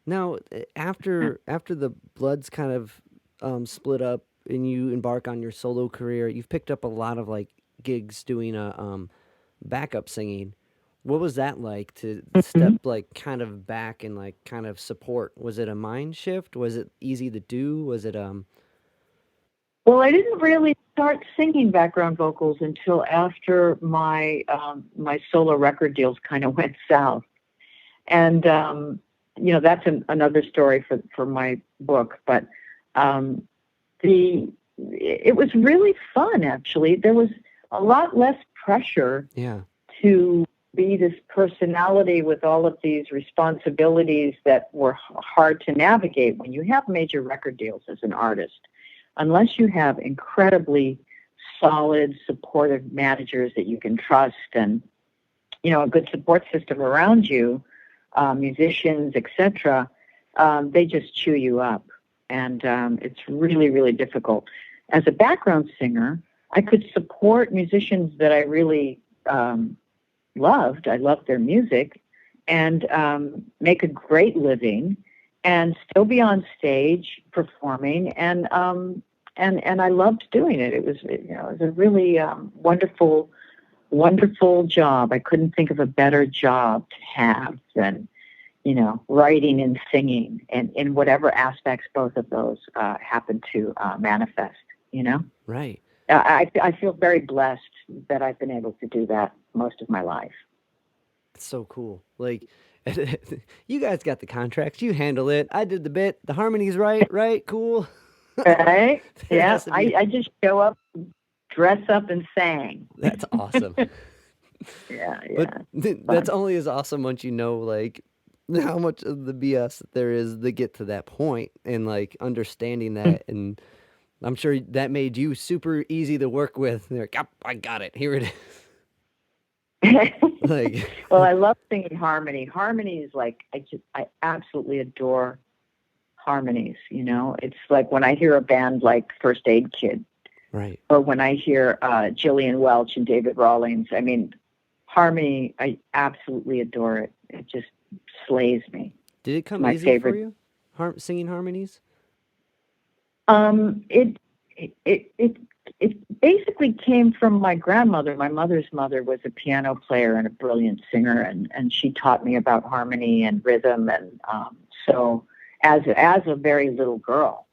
S1: Now, after the Bloods kind of split up and you embark on your solo career, you've picked up a lot of like gigs doing backup singing. What was that like to step like kind of back and like kind of support? Was it a mind shift? Was it easy to do? Was it
S3: Well, I didn't really start singing background vocals until after my solo record deals kind of went south, and that's another story for my book. But it was really fun. Actually, there was a lot less pressure to be this personality with all of these responsibilities that were hard to navigate when you have major record deals as an artist. Unless you have incredibly solid, supportive managers that you can trust and, a good support system around you, musicians, etc., they just chew you up. And it's really, really difficult. As a background singer, I could support musicians that I really loved. I loved their music, and make a great living, and still be on stage performing. And I loved doing it. It was, it was a really wonderful, wonderful job. I couldn't think of a better job to have than, writing and singing, and in whatever aspects both of those happen to manifest.
S1: Right.
S3: I feel very blessed that I've been able to do that most of my life.
S1: It's so cool. Like, you guys got the contracts. You handle it. I did the bit. The harmony's right, cool.
S3: Right? Yeah. I just show up, dress up, and sang.
S1: That's awesome.
S3: Yeah.
S1: But that's only as awesome once you know, like, how much of the BS there is to get to that point, and, like, understanding that. And I'm sure that made you super easy to work with. They're like, I got it. Here it is. Like,
S3: well, I love singing harmony. Harmony is like, I absolutely adore harmonies. It's like when I hear a band like First Aid Kid,
S1: right,
S3: or when I hear Gillian Welch and David Rawlings. I mean, harmony, I absolutely adore it. It just slays me.
S1: Did it come
S3: my
S1: easy
S3: favorite.
S1: for you, singing harmonies?
S3: It basically came from my grandmother. My mother's mother was a piano player and a brilliant singer, and she taught me about harmony and rhythm. And so as a very little girl,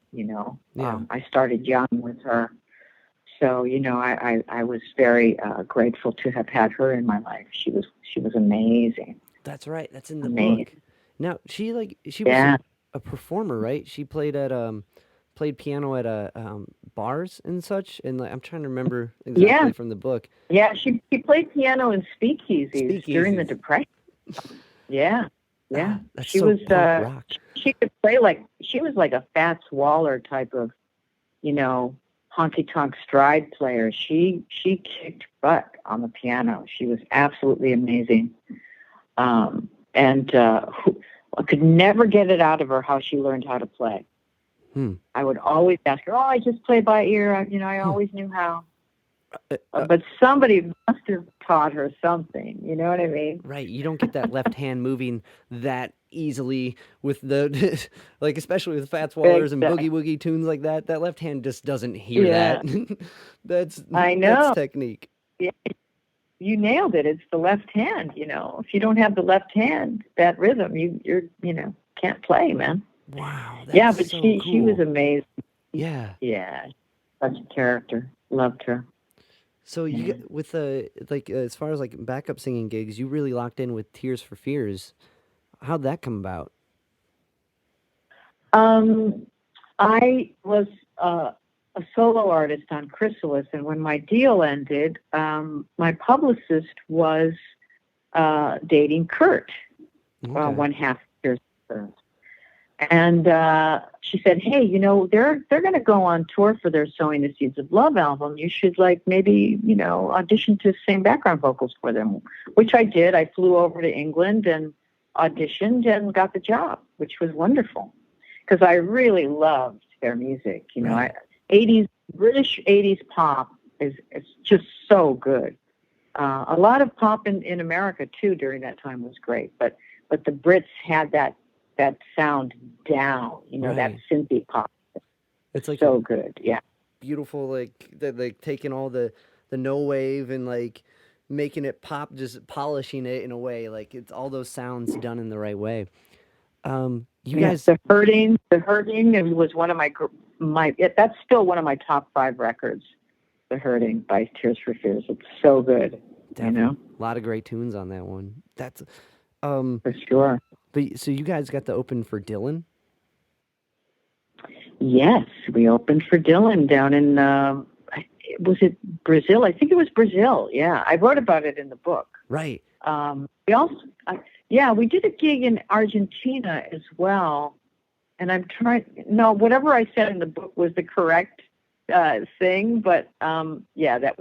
S3: I started young with her. So, I was very grateful to have had her in my life. She was amazing.
S1: That's right. That's in the book. Now, she was a performer, right? She played piano at bars and such, and, like, I'm trying to remember exactly from the book.
S3: Yeah, she played piano in speakeasies during the Depression. Yeah.
S1: That's
S3: she
S1: so
S3: was
S1: punk rock.
S3: She could play she was like a Fats Waller type of, honky tonk stride player. She kicked butt on the piano. She was absolutely amazing. And I could never get it out of her how she learned how to play. I would always ask her, I just play by ear. I always knew how. But somebody must have taught her something. You know what I mean?
S1: Right. You don't get that left hand moving that easily with the, like, especially with Fats Wallers and Boogie Woogie tunes like that. That left hand just doesn't hear that.
S3: I know.
S1: That's technique.
S3: Yeah. You nailed it. It's the left hand. If you don't have the left hand, that rhythm, you're can't play, man.
S1: Wow.
S3: But
S1: so
S3: she
S1: cool.
S3: was amazing.
S1: Yeah.
S3: Yeah. Such a character. Loved her.
S1: So you get with as far as like backup singing gigs, you really locked in with Tears for Fears. How'd that come about?
S3: I was a solo artist on Chrysalis, and when my deal ended, my publicist was dating Kurt, one half Tears for Fears. And she said, hey, they're going to go on tour for their Sowing the Seeds of Love album. You should maybe, audition to sing background vocals for them, which I did. I flew over to England and auditioned and got the job, which was wonderful because I really loved their music. 80s, British 80s pop it's just so good. A lot of pop in America too during that time was great, but the Brits had that sound down, that synthy pop.
S1: It's like
S3: so good, yeah.
S1: Beautiful, like taking all the no wave and like making it pop, just polishing it in a way, like it's all those sounds done in the right way. You guys,
S3: the hurting was one of my that's still one of my top 5 records. The Hurting by Tears for Fears. It's so good.
S1: Definitely. A lot of great tunes on that one. That's
S3: for sure.
S1: But so you guys got to open for Dylan?
S3: Yes, we opened for Dylan down in was it Brazil? I think it was Brazil. Yeah, I wrote about it in the book.
S1: Right.
S3: We also we did a gig in Argentina as well. And I'm trying. No, whatever I said in the book was the correct thing. But that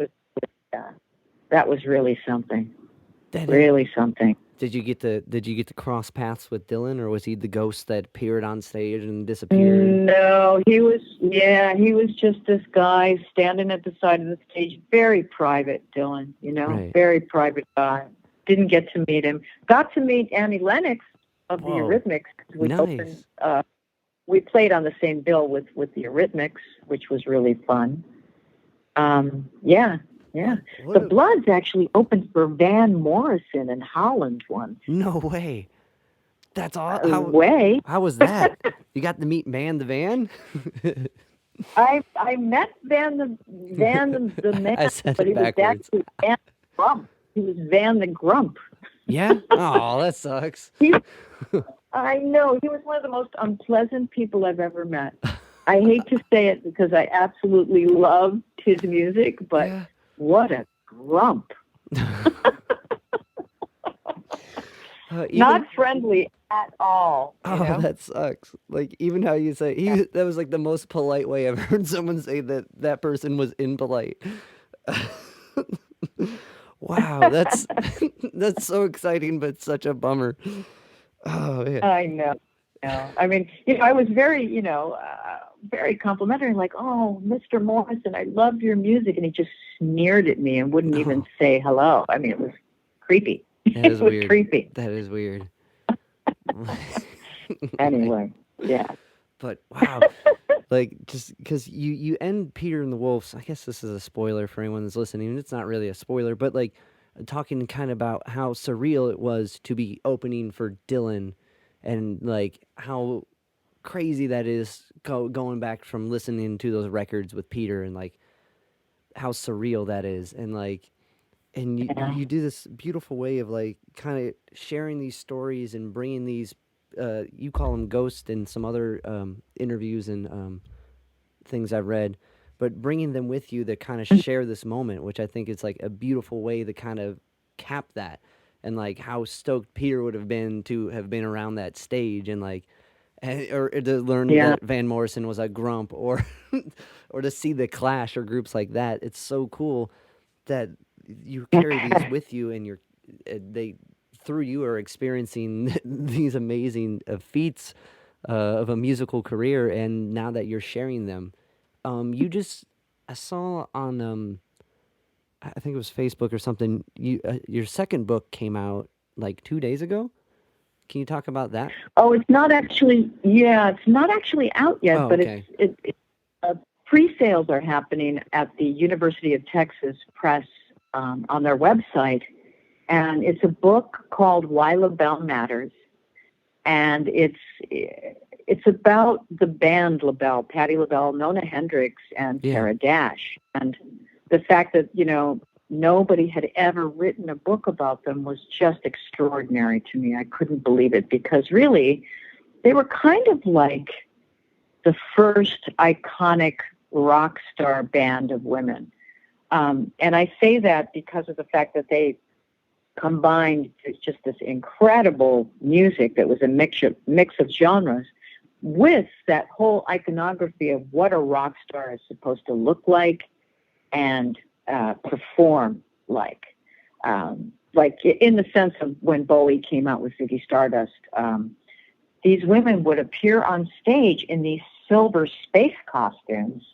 S3: was really something. Really something.
S1: Did you get to cross paths with Dylan, or was he the ghost that appeared on stage and disappeared?
S3: No, he was just this guy standing at the side of the stage, very private, Dylan,
S1: Right.
S3: very private guy. Didn't get to meet him. Got to meet Annie Lennox of the
S1: Whoa.
S3: Eurythmics. We
S1: Nice.
S3: we played on the same bill with the Eurythmics, which was really fun. Yeah. The Bloods actually opened for Van Morrison in Holland once.
S1: No way. That's all. How was that? You got to meet Van the Van?
S3: I met Van the man,
S1: I said
S3: but
S1: it
S3: he was
S1: backwards.
S3: actually Van the Grump. He was Van the Grump.
S1: Yeah? Oh, that sucks.
S3: I know. He was one of the most unpleasant people I've ever met. I hate to say it because I absolutely loved his music, but what a grump. Not friendly at all.
S1: That sucks. Like, even how you say, that was like the most polite way I've heard someone say that person was impolite. Wow, that's so exciting, but such a bummer. Oh, yeah.
S3: I know. I mean, I was very, very complimentary, like, "Oh, Mr. Morrison, I love your music," and he just sneered at me and wouldn't even say hello. I mean, it was creepy.
S1: That is weird.
S3: Creepy.
S1: That is weird.
S3: Anyway, yeah.
S1: But wow, like, just because you end Peter and the Wolves, I guess this is a spoiler for anyone that's listening, and it's not really a spoiler, but like talking kind of about how surreal it was to be opening for Dylan, and like how crazy that is going back from listening to those records with Peter, and like how surreal that is, and like. And you do this beautiful way of like kind of sharing these stories and bringing these, you call them ghosts in some other interviews and things I've read, but bringing them with you to kind of share this moment, which I think is like a beautiful way to kind of cap that, and like how stoked Peter would have been to have been around that stage, and like, or to learn that Van Morrison was a grump, or or to see the Clash or groups like that. It's so cool that you carry these with you, and they through you are experiencing these amazing feats of a musical career, and now that you're sharing them, I saw on I think it was Facebook or something. Your second book came out like 2 days ago. Can you talk about that?
S3: Oh, it's not actually. Yeah, it's not actually out yet, but
S1: okay.
S3: it's pre-sales are happening at the University of Texas Press. On their website, and it's a book called Why LaBelle Matters, and it's about the band LaBelle, Patti LaBelle, Nona Hendrix, and Sarah Dash, and the fact that nobody had ever written a book about them was just extraordinary to me. I couldn't believe it, because really they were kind of like the first iconic rock star band of women. And I say that because of the fact that they combined just this incredible music that was a mix of genres with that whole iconography of what a rock star is supposed to look like and perform like. Like in the sense of when Bowie came out with Ziggy Stardust, these women would appear on stage in these silver space costumes.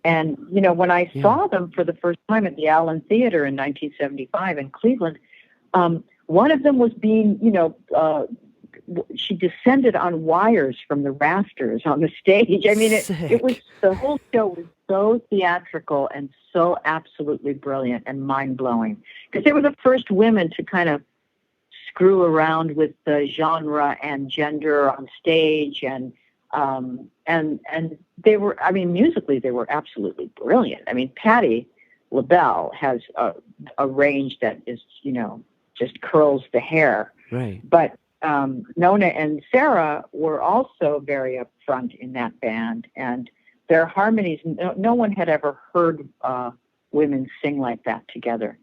S3: And, when I saw them for the first time at the Allen Theater in 1975 in Cleveland, one of them was being, she descended on wires from the rafters on the stage. I mean, it was, the whole show was so theatrical and so absolutely brilliant and mind-blowing, because they were the first women to kind of screw around with the genre and gender on stage, and they were, I mean, musically, they were absolutely brilliant. I mean, Patti LaBelle has a range that is, just curls the hair.
S1: Right.
S3: But Nona and Sarah were also very upfront in that band, and their harmonies, no one had ever heard women sing like that together.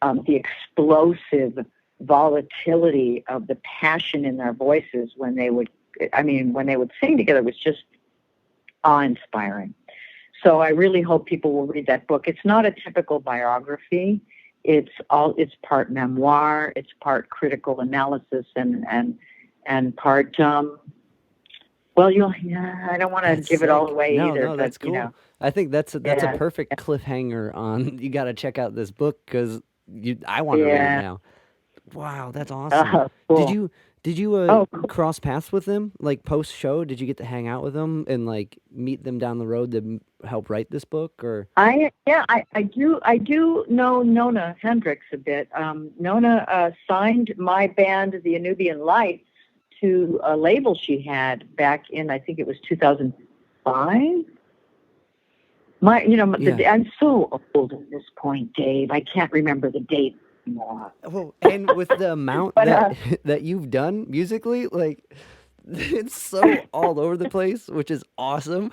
S3: The explosive volatility of the passion in their voices when they would sing together was just awe-inspiring. So I really hope people will read that book. It's not a typical biography. it's part memoir, it's part critical analysis, and part well, I don't want to give it all away
S1: no,
S3: either.
S1: No, that's
S3: but,
S1: cool. I think that's a
S3: yeah,
S1: perfect cliffhanger on. You got to check out this book because I want to read it now. Wow, that's awesome.
S3: Cool.
S1: Did you
S3: Oh, cool.
S1: cross paths with them like post show? Did you get to hang out with them and like meet them down the road to help write this book? Or
S3: I do know Nona Hendricks a bit. Nona signed my band, the Anubian Lights, to a label she had back in, I think it was 2005. I'm so old at this point, Dave. I can't remember the date anymore.
S1: Well, and with the amount that you've done musically, like it's so all over the place, which is awesome.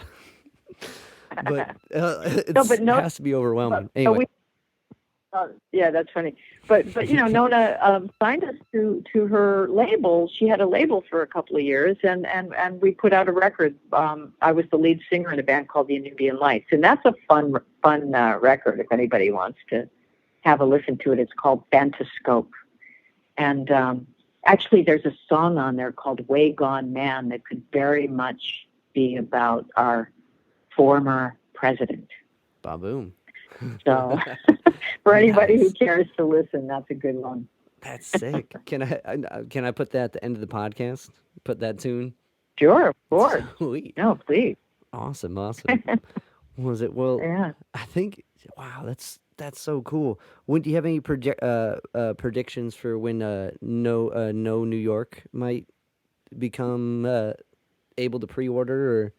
S1: But it has to be overwhelming. Anyway.
S3: Yeah, that's funny. But Nona signed us to her label. She had a label for a couple of years, and we put out a record. I was the lead singer in a band called the Anubian Lights, and that's a fun record if anybody wants to have a listen to it. It's called Phantoscope. And actually, there's a song on there called Way Gone Man that could very much be about our former president.
S1: Ba-boom.
S3: So for anybody who cares to listen, that's a good one.
S1: That's sick. Can I put that at the end of the podcast? Put that tune?
S3: Sure, of course.
S1: Sweet.
S3: No, please.
S1: Awesome. Was it? Well, yeah. I think, wow, that's so cool. When do you have any predictions for when No New York might become able to pre-order? Or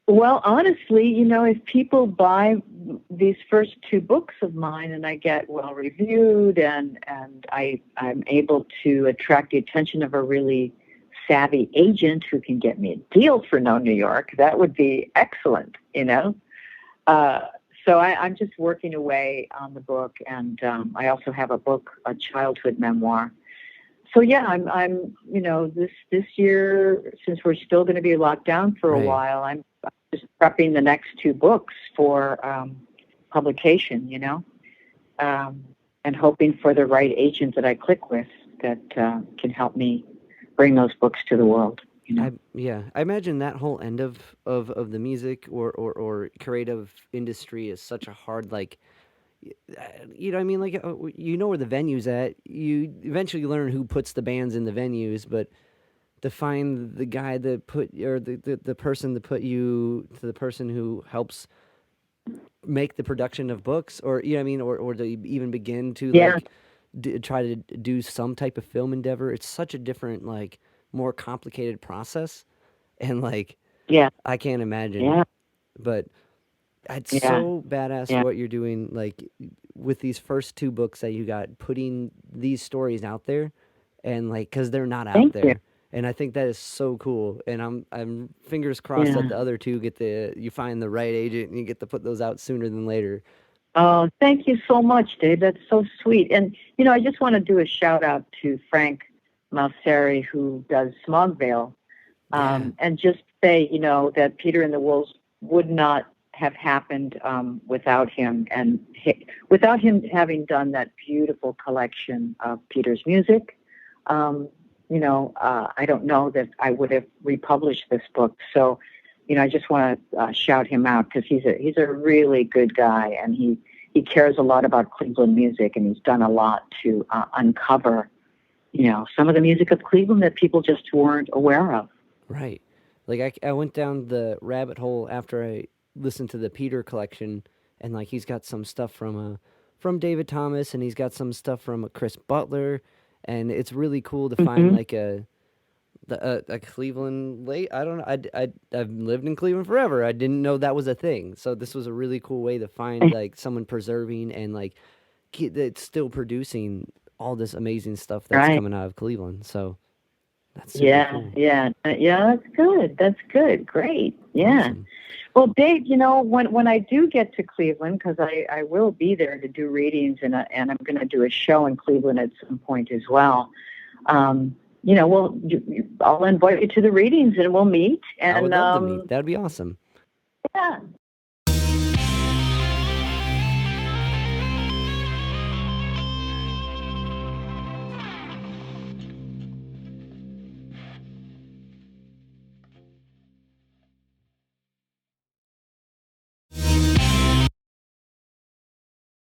S3: well, honestly, if people buy these first two books of mine and I get well reviewed and I'm able to attract the attention of a really savvy agent who can get me a deal for No New York, that would be excellent, So I'm just working away on the book, and I also have a book, a childhood memoir. So yeah, I'm this year, since we're still going to be locked down for a while, I'm just prepping the next two books for publication, and hoping for the right agent that I click with that can help me bring those books to the world.
S1: I imagine that whole end of the music or creative industry is such a hard, like, what I mean? Like, where the venue's at. You eventually learn who puts the bands in the venues, but to find the guy that put, or the person that put you to the person who helps make the production of books, or, or to even begin to try to do some type of film endeavor. It's such a different, like, more complicated process, and I can't imagine, but it's so badass what you're doing, like with these first two books that you got, putting these stories out there, and because they're not out there. And I think that is so cool, and I'm fingers crossed that the other two you find the right agent and you get to put those out sooner than later.
S3: Oh, thank you so much, Dave. That's so sweet. And I just want to do a shout out to Frank Malseri, who does Smogvale, and just say, that Peter and the Wolves would not have happened without him, and without him having done that beautiful collection of Peter's music. I don't know that I would have republished this book. So, I just want to shout him out, because he's a really good guy, and he cares a lot about Cleveland music, and he's done a lot to uncover some of the music of Cleveland that people just weren't aware of.
S1: Right. Like, I went down the rabbit hole after I listened to the Peter collection, and, he's got some stuff from David Thomas, and he's got some stuff from Chris Butler, and it's really cool to find, a Cleveland late. I don't know. I've lived in Cleveland forever. I didn't know that was a thing. So this was a really cool way to find, someone preserving and, it's still producing all this amazing stuff that's coming out of Cleveland. So that's super cool.
S3: Yeah, that's good. That's good. Great. Yeah. Awesome. Well, Dave, when I do get to Cleveland, because I will be there to do readings, and I'm going to do a show in Cleveland at some point as well. I'll invite you to the readings, and we'll meet. And
S1: I would love to meet. That would be awesome.